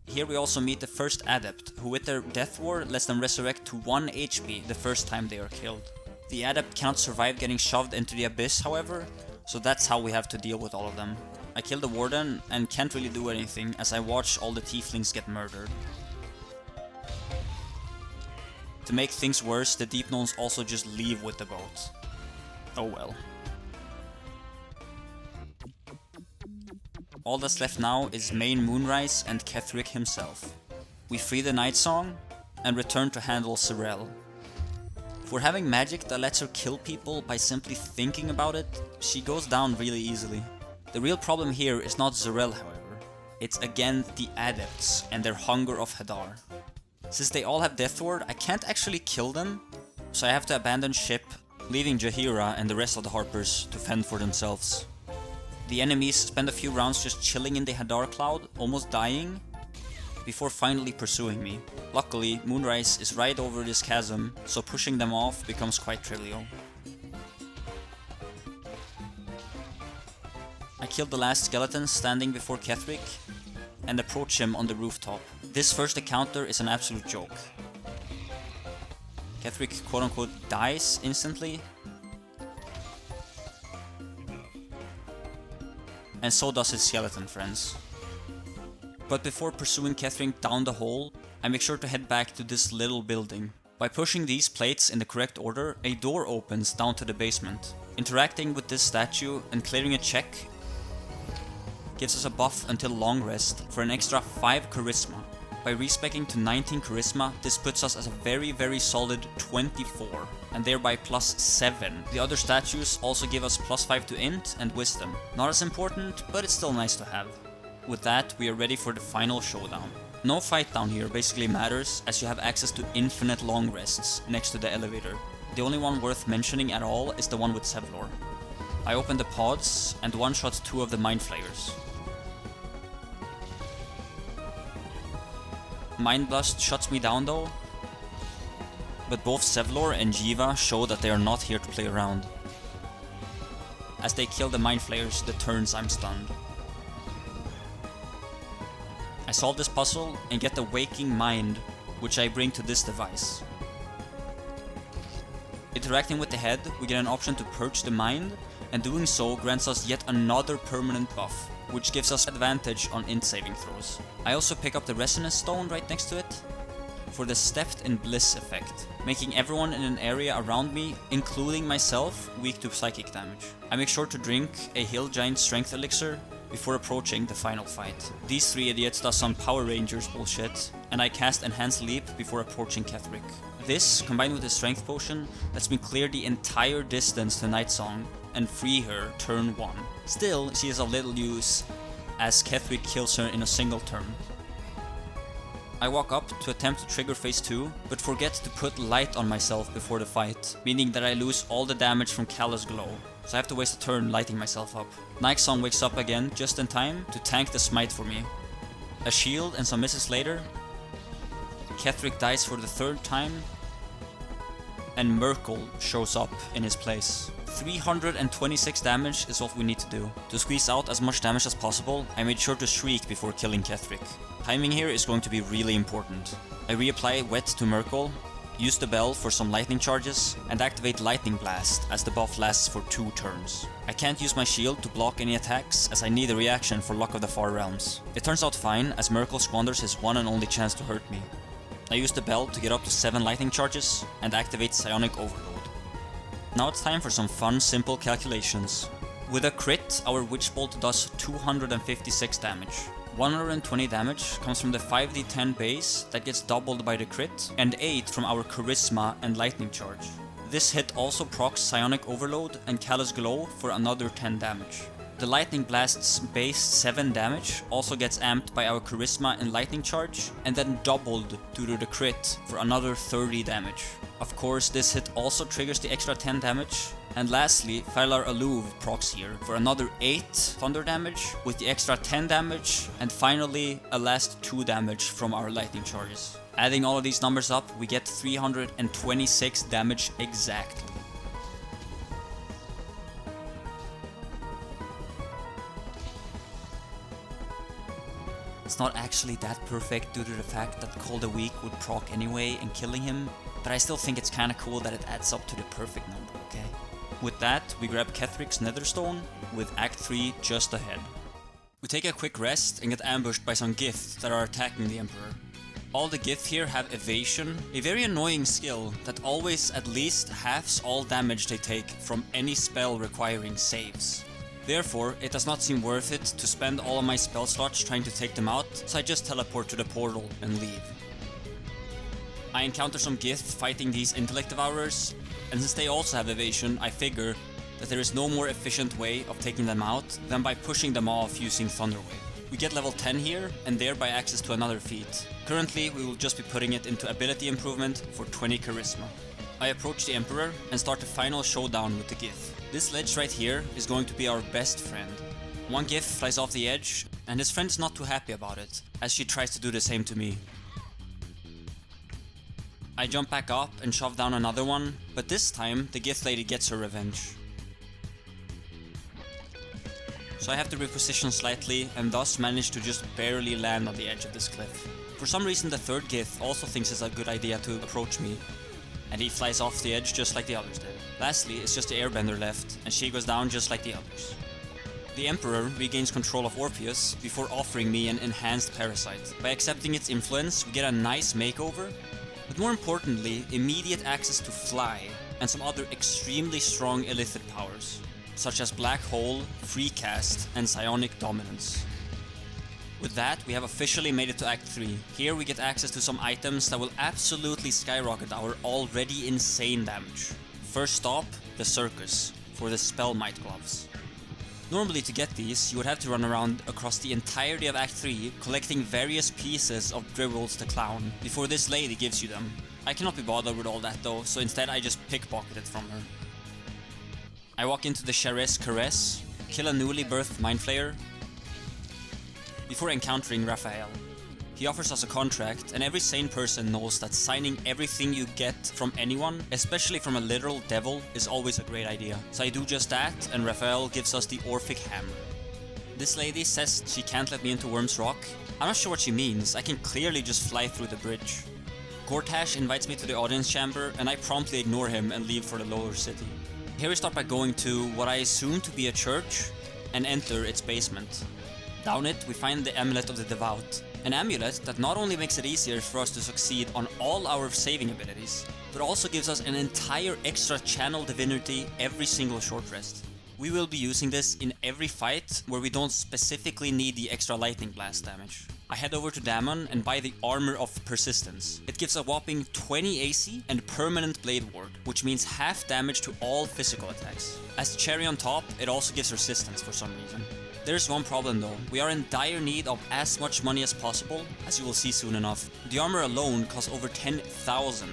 Here we also meet the first adept, who with their death ward lets them resurrect to 1 HP the first time they are killed. The adept cannot survive getting shoved into the abyss, however, so that's how we have to deal with all of them. I kill the warden and can't really do anything as I watch all the tieflings get murdered. To make things worse, the deep gnomes also just leave with the boat. Oh well. All that's left now is main Moonrise and Ketheric himself. We free the Night Song and return to handle Sorel. For having magic that lets her kill people by simply thinking about it, she goes down really easily. The real problem here is not Sorel, however. It's again the adepts and their hunger of Hadar. Since they all have Death Ward, I can't actually kill them, so I have to abandon ship, leaving Jaheira and the rest of the Harpers to fend for themselves. The enemies spend a few rounds just chilling in the Hadar cloud, almost dying, before finally pursuing me. Luckily, Moonrise is right over this chasm, so pushing them off becomes quite trivial. I killed the last skeleton standing before Ketheric and approach him on the rooftop. This first encounter is an absolute joke. Ketheric quote-unquote dies instantly, and so does his skeleton friends. But before pursuing Ketheric down the hole, I make sure to head back to this little building. By pushing these plates in the correct order, a door opens down to the basement. Interacting with this statue and clearing a check gives us a buff until long rest for an extra 5 charisma. By respeccing to 19 charisma, this puts us as a very solid 24, and thereby plus 7. The other statues also give us plus 5 to int and wisdom. Not as important, but it's still nice to have. With that, we are ready for the final showdown. No fight down here basically matters, as you have access to infinite long rests next to the elevator. The only one worth mentioning at all is the one with Sevlor. I open the pods and one-shot 2 of the Mind Flayers. Mind Blast shuts me down though, but both Sevlor and Jiva show that they are not here to play around. As they kill the Mind Flayers the turns I'm stunned. I solve this puzzle and get the Waking Mind, which I bring to this device. Interacting with the head, we get an option to purge the mind, and doing so grants us yet another permanent buff, which gives us advantage on int saving throws. I also pick up the Resonance Stone right next to it for the Stepped in Bliss effect, making everyone in an area around me, including myself, weak to psychic damage. I make sure to drink a Hill Giant Strength Elixir before approaching the final fight. These 3 idiots does some Power Rangers bullshit, and I cast Enhanced Leap before approaching Ketheric. This, combined with the Strength Potion, lets me clear the entire distance to Night Song and free her turn 1. Still, she is of little use, as Ketheric kills her in a single turn. I walk up to attempt to trigger phase 2, but forget to put light on myself before the fight, meaning that I lose all the damage from Callous Glow, so I have to waste a turn lighting myself up. Night Song wakes up again just in time to tank the smite for me. A shield and some misses later, Ketheric dies for the 3rd time, and Merkel shows up in his place. 326 damage is what we need to do. To squeeze out as much damage as possible, I made sure to shriek before killing Ketheric. Timing here is going to be really important. I reapply Wet to Merkel, use the bell for some lightning charges, and activate Lightning Blast as the buff lasts for 2 turns. I can't use my shield to block any attacks as I need a reaction for Luck of the Far Realms. It turns out fine as Merkel squanders his one and only chance to hurt me. I use the bell to get up to 7 lightning charges and activate Psionic Overload. Now it's time for some fun, simple calculations. With a crit, our Witch Bolt does 256 damage. 120 damage comes from the 5d10 base that gets doubled by the crit, and 8 from our Charisma and Lightning Charge. This hit also procs Psionic Overload and Callous Glow for another 10 damage. The Lightning Blast's base 7 damage also gets amped by our Charisma and Lightning Charge, and then doubled due to the crit for another 30 damage. Of course, this hit also triggers the extra 10 damage. And lastly, Phylar Aluv procs here for another 8 thunder damage with the extra 10 damage, and finally a last 2 damage from our Lightning Charges. Adding all of these numbers up, we get 326 damage exactly. It's not actually that perfect due to the fact that Cold a Week would proc anyway and killing him, but I still think it's kinda cool that it adds up to the perfect number, okay? With that, we grab Kethric's Netherstone, with Act 3 just ahead. We take a quick rest and get ambushed by some Gith that are attacking the Emperor. All the Gith here have Evasion, a very annoying skill that always at least halves all damage they take from any spell requiring saves. Therefore, it does not seem worth it to spend all of my spell slots trying to take them out, so I just teleport to the portal and leave. I encounter some Gith fighting these Intellect Devourers, and since they also have Evasion, I figure that there is no more efficient way of taking them out than by pushing them off using Thunderwave. We get level 10 here, and thereby access to another feat. Currently, we will just be putting it into ability improvement for 20 Charisma. I approach the Emperor and start the final showdown with the Gith. This ledge right here is going to be our best friend. One Gith flies off the edge, and his friend is not too happy about it, as she tries to do the same to me. I jump back up and shove down another one, but this time the Gith lady gets her revenge. So I have to reposition slightly and thus manage to just barely land on the edge of this cliff. For some reason the third Gith also thinks it's a good idea to approach me, and he flies off the edge just like the others did. Lastly, it's just the Airbender left, and she goes down just like the others. The Emperor regains control of Orpheus before offering me an enhanced parasite. By accepting its influence, we get a nice makeover, but more importantly, immediate access to fly and some other extremely strong illithid powers, such as Black Hole, Free Cast, and Psionic Dominance. With that, we have officially made it to Act 3. Here we get access to some items that will absolutely skyrocket our already insane damage. First stop, the Circus, for the Spell Might Gloves. Normally to get these, you would have to run around across the entirety of Act 3, collecting various pieces of Dribbles the Clown, before this lady gives you them. I cannot be bothered with all that though, so instead I just pickpocket it from her. I walk into the Shares Caress, kill a newly birthed Mind Flayer, before encountering Raphael. He offers us a contract, and every sane person knows that signing everything you get from anyone, especially from a literal devil, is always a great idea. So I do just that, and Raphael gives us the Orphic Hammer. This lady says she can't let me into Worm's Rock. I'm not sure what she means, I can clearly just fly through the bridge. Gortash invites me to the audience chamber, and I promptly ignore him and leave for the lower city. Here we start by going to what I assume to be a church, and enter its basement. Down it, we find the Amulet of the Devout, an amulet that not only makes it easier for us to succeed on all our saving abilities, but also gives us an entire extra channel divinity every single short rest. We will be using this in every fight where we don't specifically need the extra lightning blast damage. I head over to Dammon and buy the Armor of Persistence. It gives a whopping 20 AC and permanent Blade Ward, which means half damage to all physical attacks. As the cherry on top, it also gives resistance for some reason. There's one problem though, we are in dire need of as much money as possible, as you will see soon enough. The armor alone costs over 10,000,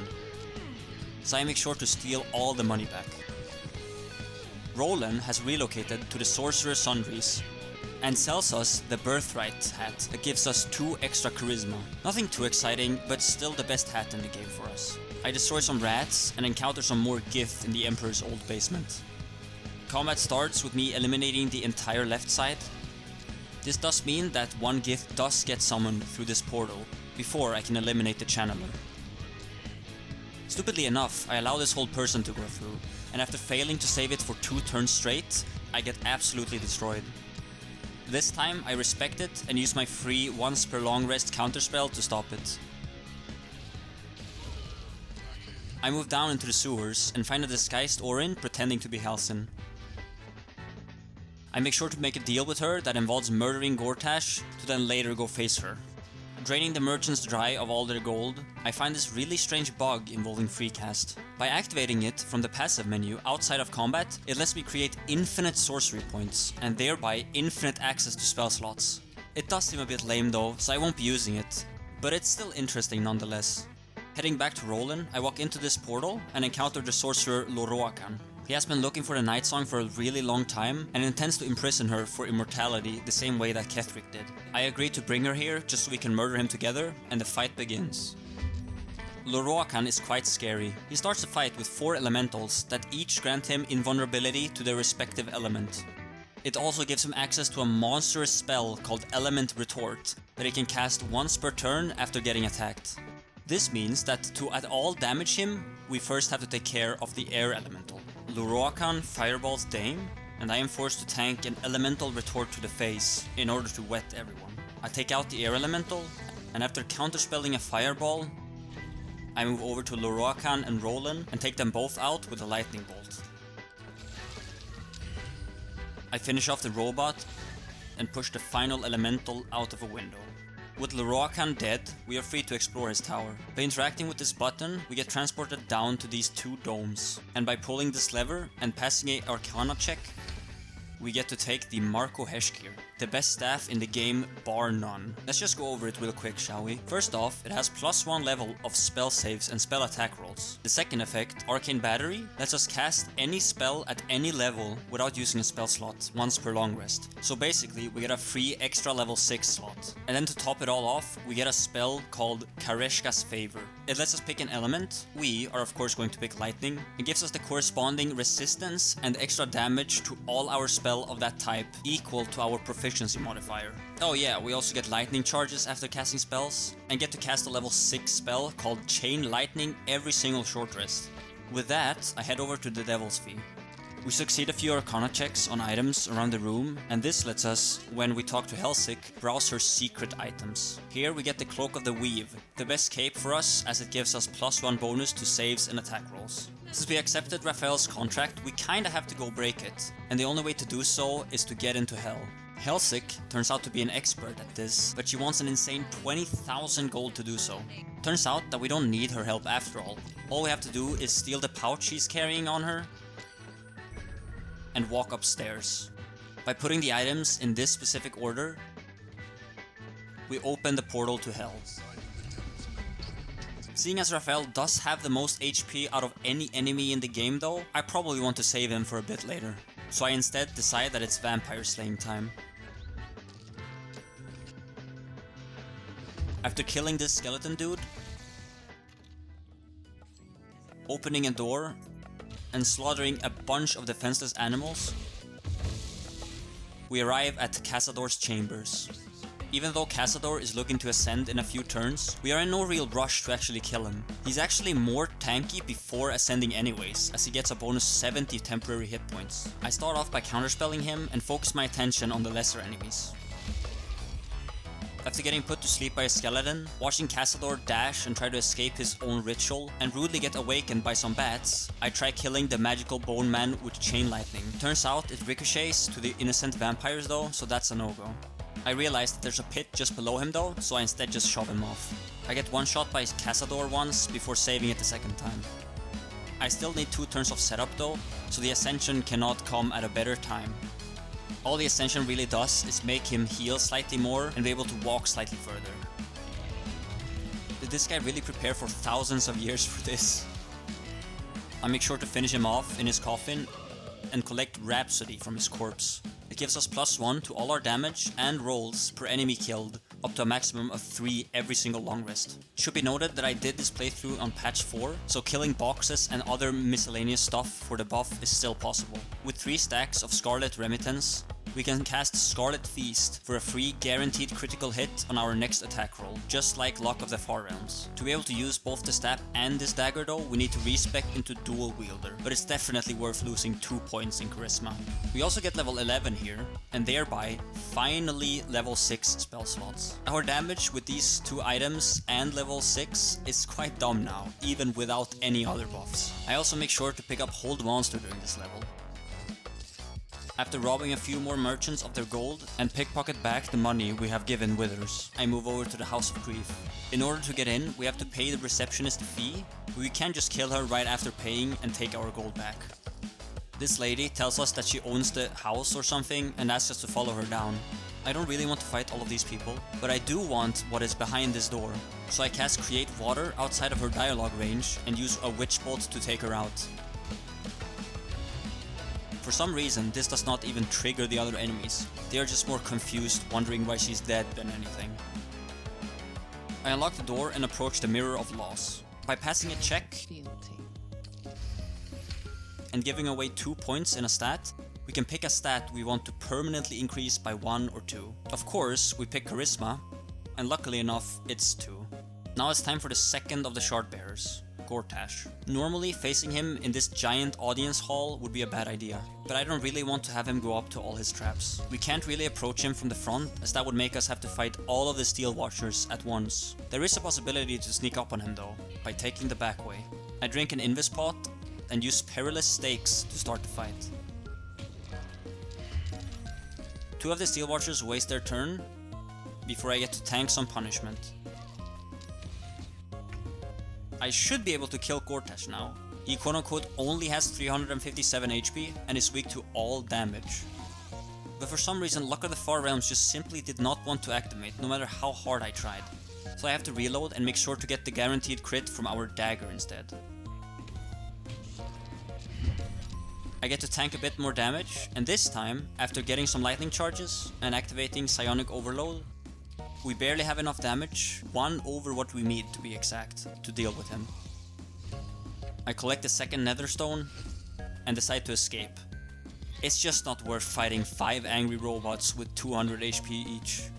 so I make sure to steal all the money back. Roland has relocated to the Sorcerer's Sundries, and sells us the Birthright hat that gives us 2 extra charisma. Nothing too exciting, but still the best hat in the game for us. I destroy some rats and encounter some more Gith in the Emperor's old basement. Combat starts with me eliminating the entire left side. This does mean that one Gith does get summoned through this portal before I can eliminate the channeler. Stupidly enough, I allow this whole person to go through, and after failing to save it for 2 turns straight, I get absolutely destroyed. This time I respect it and use my free once per long rest counterspell to stop it. I move down into the sewers and find a disguised Orin pretending to be Halsin. I make sure to make a deal with her that involves murdering Gortash to then later go face her. Draining the merchants dry of all their gold, I find this really strange bug involving free cast. By activating it from the passive menu outside of combat, it lets me create infinite sorcery points, and thereby infinite access to spell slots. It does seem a bit lame though, so I won't be using it, but it's still interesting nonetheless. Heading back to Roland, I walk into this portal and encounter the sorcerer Loroakan. He has been looking for the Night Song for a really long time and intends to imprison her for immortality the same way that Ketheric did. I agree to bring her here just so we can murder him together, and the fight begins. Loroakan is quite scary. He starts the fight with 4 elementals that each grant him invulnerability to their respective element. It also gives him access to a monstrous spell called Element Retort that he can cast once per turn after getting attacked. This means that to at all damage him, we first have to take care of the air elemental. Loroakan fireballs Dame, and I am forced to tank an elemental retort to the face in order to wet everyone. I take out the air elemental, and after counterspelling a fireball, I move over to Loroakan and Roland and take them both out with a lightning bolt. I finish off the robot and push the final elemental out of a window. With Loroakan dead, we are free to explore his tower. By interacting with this button, we get transported down to these 2 domes. And by pulling this lever and passing a Arcana check, we get to take the Marco Heshkir, the best staff in the game bar none. Let's just go over it real quick, shall we? First off, it has +1 level of spell saves and spell attack rolls. The second effect, Arcane Battery, lets us cast any spell at any level without using a spell slot, once per long rest. So basically, we get a free extra level 6 slot. And then to top it all off, we get a spell called Kareshka's Favor. It lets us pick an element. We are of course going to pick lightning. It gives us the corresponding resistance and extra damage to all our spell of that type, equal to our proficiency modifier. Oh yeah, we also get lightning charges after casting spells, and get to cast a level 6 spell called Chain Lightning every single short rest. With that, I head over to the Devil's Fee. We succeed a few Arcana checks on items around the room, and this lets us, when we talk to Helsik, browse her secret items. Here we get the Cloak of the Weave, the best cape for us as it gives us +1 bonus to saves and attack rolls. Since we accepted Raphael's contract, we kinda have to go break it, and the only way to do so is to get into hell. Helsik turns out to be an expert at this, but she wants an insane 20,000 gold to do so. Turns out that we don't need her help after all. All we have to do is steal the pouch she's carrying on her, and walk upstairs. By putting the items in this specific order, we open the portal to hell. Seeing as Raphael does have the most HP out of any enemy in the game though, I probably want to save him for a bit later. So I instead decide that it's vampire slaying time. After killing this skeleton dude, opening a door, and slaughtering a bunch of defenseless animals, we arrive at Cazador's chambers. Even though Cazador is looking to ascend in a few turns, we are in no real rush to actually kill him. He's actually more tanky before ascending anyways, as he gets a bonus 70 temporary hit points. I start off by counterspelling him and focus my attention on the lesser enemies. After getting put to sleep by a skeleton, watching Cazador dash and try to escape his own ritual, and rudely get awakened by some bats, I try killing the magical bone man with chain lightning. Turns out it ricochets to the innocent vampires though, so that's a no-go. I realize that there's a pit just below him though, so I instead just shove him off. I get one shot by Cazador once before saving it the second time. I still need 2 turns of setup though, so the ascension cannot come at a better time. All the ascension really does is make him heal slightly more and be able to walk slightly further. Did this guy really prepare for thousands of years for this? I make sure to finish him off in his coffin and collect Rhapsody from his corpse. It gives us +1 to all our damage and rolls per enemy killed, up to a maximum of 3 every single long rest. It should be noted that I did this playthrough on patch 4, so killing boxes and other miscellaneous stuff for the buff is still possible. With 3 stacks of Scarlet Remittance, we can cast Scarlet Feast for a free guaranteed critical hit on our next attack roll, just like Luck of the Far Realms. To be able to use both the staff and this dagger though, we need to respec into dual wielder, but it's definitely worth losing 2 points in charisma. We also get level 11 here, and thereby finally level 6 spell slots. Our damage with these 2 items and level 6 is quite dumb now, even without any other buffs. I also make sure to pick up Hold Monster during this level. After robbing a few more merchants of their gold and pickpocket back the money we have given Withers, I move over to the House of Grief. In order to get in, we have to pay the receptionist a fee, but we can't just kill her right after paying and take our gold back. This lady tells us that she owns the house or something and asks us to follow her down. I don't really want to fight all of these people, but I do want what is behind this door. So I cast Create Water outside of her dialogue range and use a Witch Bolt to take her out. For some reason, this does not even trigger the other enemies. They are just more confused, wondering why she's dead than anything. I unlock the door and approach the Mirror of Laws. By passing a check Fealty. and giving away 2 points in a stat, we can pick a stat we want to permanently increase by 1 or 2. Of course, we pick Charisma, and luckily enough, it's 2. Now it's time for the second of the Shard Bearers, Gortash. Normally, facing him in this giant audience hall would be a bad idea, but I don't really want to have him go up to all his traps. We can't really approach him from the front, as that would make us have to fight all of the Steel Watchers at once. There is a possibility to sneak up on him though, by taking the back way. I drink an Invis pot and use Perilous Stakes to start the fight. 2 of the Steel Watchers waste their turn before I get to tank some punishment. I should be able to kill Gortash now. He quote-unquote only has 357 HP and is weak to all damage. But for some reason Luck of the Far Realms just simply did not want to activate no matter how hard I tried. So I have to reload and make sure to get the guaranteed crit from our dagger instead. I get to tank a bit more damage, and this time, after getting some lightning charges and activating Psionic Overload, we barely have enough damage, 1 over what we need to be exact, to deal with him. I collect the second Netherstone and decide to escape. It's just not worth fighting 5 angry robots with 200 HP each.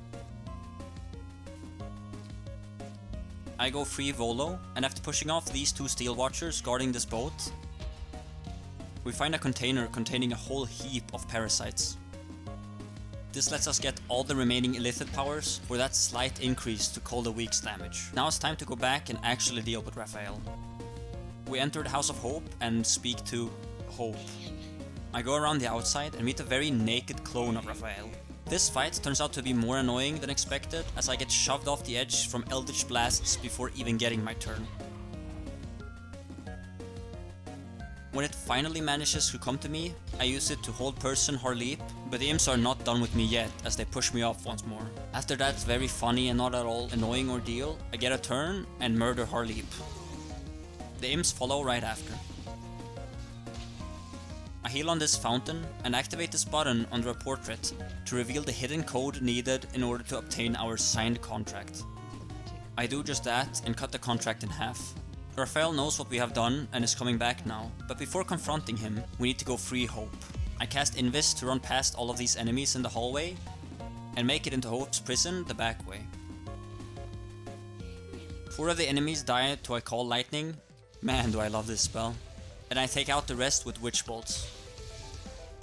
I go free Volo, and after pushing off these 2 Steel Watchers guarding this boat, we find a container containing a whole heap of parasites. This lets us get all the remaining illicit powers for that slight increase to Cold Week's damage. Now it's time to go back and actually deal with Raphael. We enter the House of Hope and speak to Hope. I go around the outside and meet a very naked clone of Raphael. This fight turns out to be more annoying than expected, as I get shoved off the edge from Eldritch Blasts before even getting my turn. When it finally manages to come to me, I use it to hold person Harleap, but the imps are not done with me yet as they push me off once more. After that very funny and not at all annoying ordeal, I get a turn and murder Harleap. The imps follow right after. I heal on this fountain and activate this button under a portrait to reveal the hidden code needed in order to obtain our signed contract. I do just that and cut the contract in half. Raphael knows what we have done and is coming back now, but before confronting him, we need to go free Hope. I cast Invis to run past all of these enemies in the hallway and make it into Hope's prison the back way. 4 of the enemies die to I call lightning. Man, do I love this spell. And I take out the rest with Witch Bolts.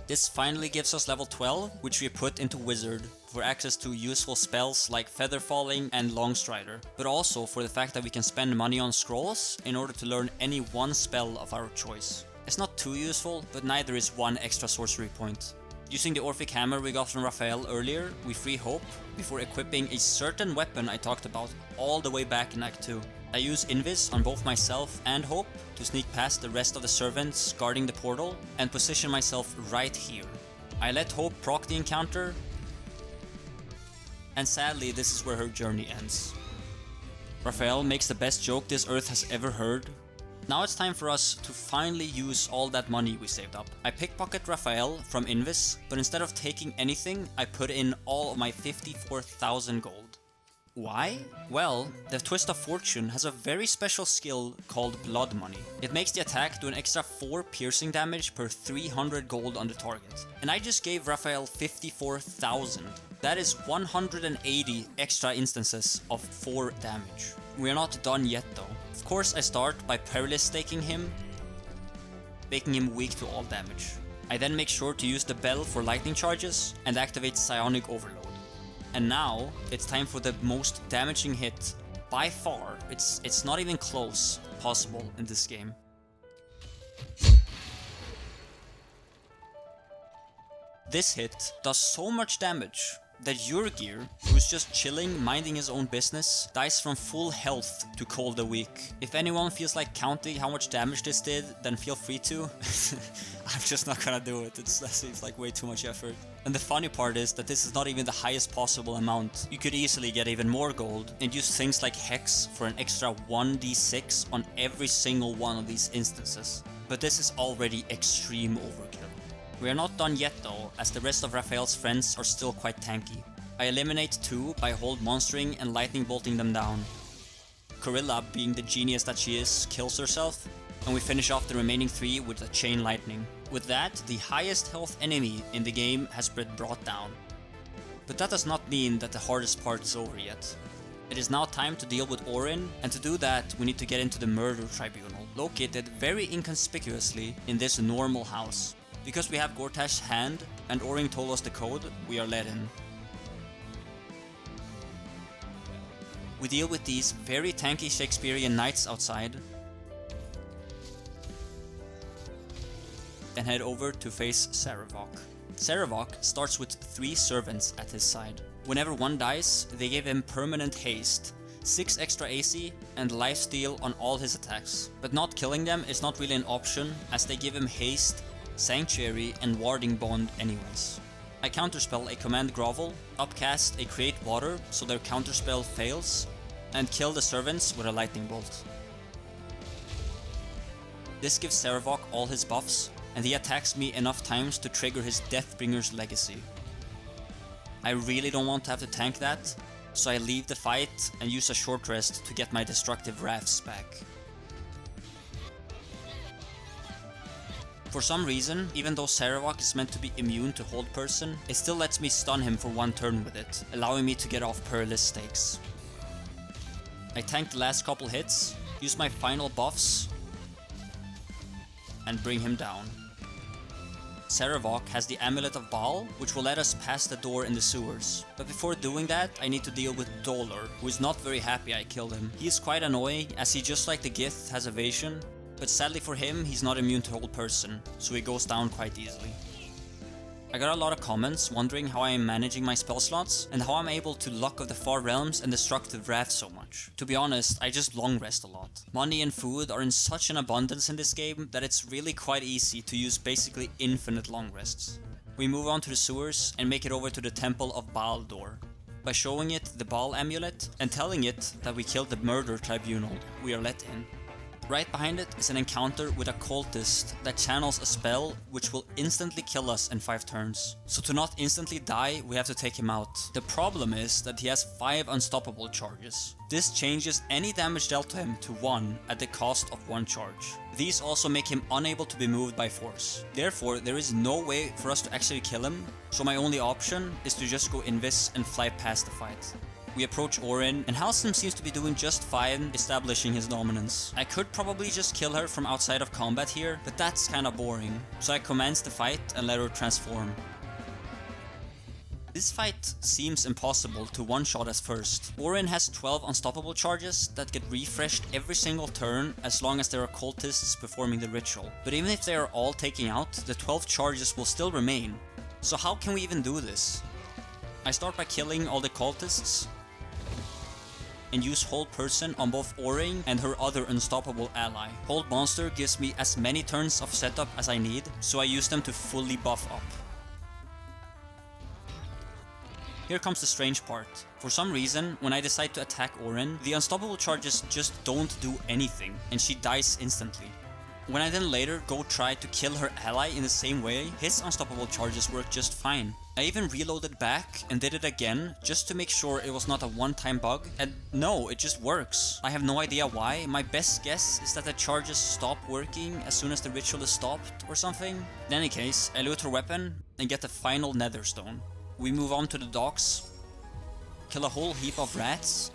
This finally gives us level 12, which we put into Wizard for access to useful spells like Feather Falling and Longstrider, but also for the fact that we can spend money on scrolls in order to learn any one spell of our choice. It's not too useful, but neither is 1 extra sorcery point. Using the Orphic Hammer we got from Raphael earlier, we free Hope before equipping a certain weapon I talked about all the way back in Act 2. I use Invis on both myself and Hope to sneak past the rest of the servants guarding the portal and position myself right here. I let Hope proc the encounter, and sadly this is where her journey ends. Raphael makes the best joke this earth has ever heard. Now it's time for us to finally use all that money we saved up. I pickpocket Raphael from Invis, but instead of taking anything, I put in all of my 54,000 gold. Why? Well, the Twist of Fortune has a very special skill called Blood Money. It makes the attack do an extra 4 piercing damage per 300 gold on the target. And I just gave Raphael 54,000. That is 180 extra instances of 4 damage. We are not done yet though. Of course I start by Perilous Staking him, making him weak to all damage. I then make sure to use the bell for lightning charges and activate Psionic Overload. And now, it's time for the most damaging hit, by far, it's not even close, possible in this game. This hit does so much damage that Yurgir, who's just chilling, minding his own business, dies from full health to Cold a Week. If anyone feels like counting how much damage this did, then feel free to. I'm just not gonna do it, that seems like way too much effort. And the funny part is that this is not even the highest possible amount. You could easily get even more gold and use things like Hex for an extra 1d6 on every single one of these instances. But this is already extreme overkill. We are not done yet though, as the rest of Raphael's friends are still quite tanky. I eliminate 2 by hold monstering and lightning bolting them down. Corilla, being the genius that she is, kills herself, and we finish off the remaining 3 with a chain lightning. With that, the highest health enemy in the game has been brought down. But that does not mean that the hardest part is over yet. It is now time to deal with Orin, and to do that we need to get into the murder tribunal, located very inconspicuously in this normal house. Because we have Gortash's hand and Orin told us the code, we are let in. We deal with these very tanky Shakespearean knights outside, then head over to face Saravok. Saravok starts with 3 servants at his side. Whenever one dies, they give him permanent haste, 6 extra AC and lifesteal on all his attacks. But not killing them is not really an option, as they give him haste, Sanctuary and Warding Bond anyways. I counterspell a Command Grovel, upcast a Create Water so their counterspell fails, and kill the servants with a Lightning Bolt. This gives Saravok all his buffs, and he attacks me enough times to trigger his Deathbringer's Legacy. I really don't want to have to tank that, so I leave the fight and use a short rest to get my destructive wraths back. For some reason, even though Saravok is meant to be immune to Hold Person, it still lets me stun him for 1 turn with it, allowing me to get off perilous stakes. I tank the last couple hits, use my final buffs, and bring him down. Saravok has the Amulet of Baal, which will let us pass the door in the sewers. But before doing that, I need to deal with Dolor, who is not very happy I killed him. He is quite annoying, as he just like the Gith has evasion, but sadly for him, he's not immune to Hold Person, so he goes down quite easily. I got a lot of comments wondering how I am managing my spell slots and how I'm able to Luck of the Far Realms and Destructive Wrath so much. To be honest, I just long rest a lot. Money and food are in such an abundance in this game that it's really quite easy to use basically infinite long rests. We move on to the sewers and make it over to the Temple of Baldur. By showing it the Baal amulet and telling it that we killed the murder tribunal, we are let in. Right behind it is an encounter with a cultist that channels a spell which will instantly kill us in 5 turns. So to not instantly die, we have to take him out. The problem is that he has 5 unstoppable charges. This changes any damage dealt to him to 1 at the cost of 1 charge. These also make him unable to be moved by force. Therefore, there is no way for us to actually kill him, so my only option is to just go invis and fly past the fight. We approach Orin, and Halston seems to be doing just fine establishing his dominance. I could probably just kill her from outside of combat here, but that's kinda boring, so I commence the fight and let her transform. This fight seems impossible to one-shot as first. Orin has 12 unstoppable charges that get refreshed every single turn as long as there are cultists performing the ritual. But even if they are all taken out, the 12 charges will still remain. So how can we even do this? I start by killing all the cultists, and use Hold Person on both Orin and her other unstoppable ally. Hold Monster gives me as many turns of setup as I need, so I use them to fully buff up. Here comes the strange part. For some reason, when I decide to attack Orin, the unstoppable charges just don't do anything, and she dies instantly. When I then later go try to kill her ally in the same way, his unstoppable charges work just fine. I even reloaded back and did it again just to make sure it was not a one-time bug, and no, it just works. I have no idea why. My best guess is that the charges stop working as soon as the ritual is stopped or something. In any case, I loot her weapon and get the final netherstone. We move on to the docks, kill a whole heap of rats,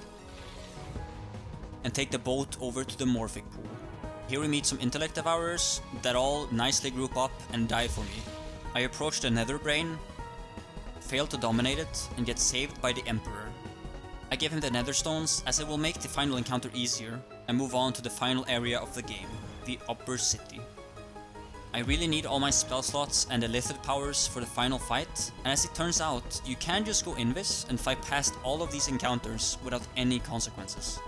and take the boat over to the Morphic pool. Here we meet some intellect devourers that all nicely group up and die for me. I approach the Netherbrain, fail to dominate it, and get saved by the Emperor. I give him the Netherstones as it will make the final encounter easier, and move on to the final area of the game, the Upper City. I I really need all my spell slots and illithid powers for the final fight, and as it turns out, you can just go invis and fight past all of these encounters without any consequences.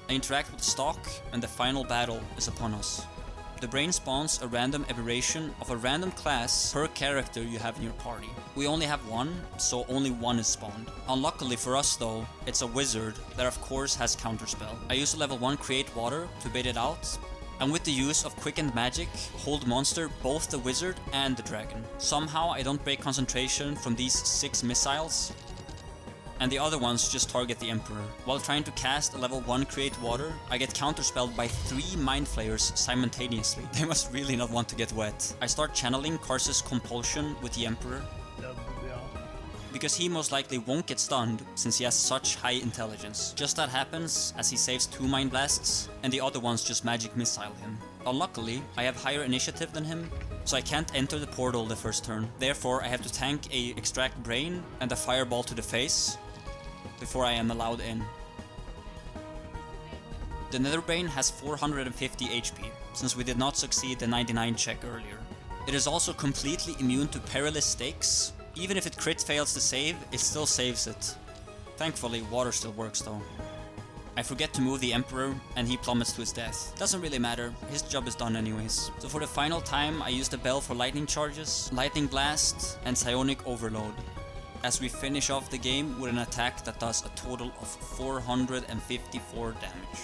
I interact with Stalk, and the final battle is upon us. The brain spawns a random aberration of a random class per character you have in your party. We only have one, so only one is spawned. Unluckily for us though, it's a wizard that of course has counterspell. I use a level 1 create water to bait it out, and with the use of quickened magic, hold monster both the wizard and the dragon. Somehow I don't break concentration from these 6 missiles, and the other ones just target the Emperor. While trying to cast a level 1 create water, I get counterspelled by 3 mind flayers simultaneously. They must really not want to get wet. I start channeling Karsus' compulsion with the Emperor, because he most likely won't get stunned since he has such high intelligence. Just that happens as he saves 2 mind blasts and the other ones just magic missile him. Unluckily, I have higher initiative than him, so I can't enter the portal the first turn. Therefore, I have to tank a extract brain and a fireball to the face before I am allowed in. The Netherbrain has 450 HP, since we did not succeed the 99 check earlier. It is also completely immune to perilous stakes. Even if it crit fails the save, it still saves it. Thankfully, water still works though. I forget to move the Emperor, and he plummets to his death. Doesn't really matter, his job is done anyways. So for the final time, I use the bell for lightning charges, lightning blast, and psionic overload, as we finish off the game with an attack that does a total of 454 damage.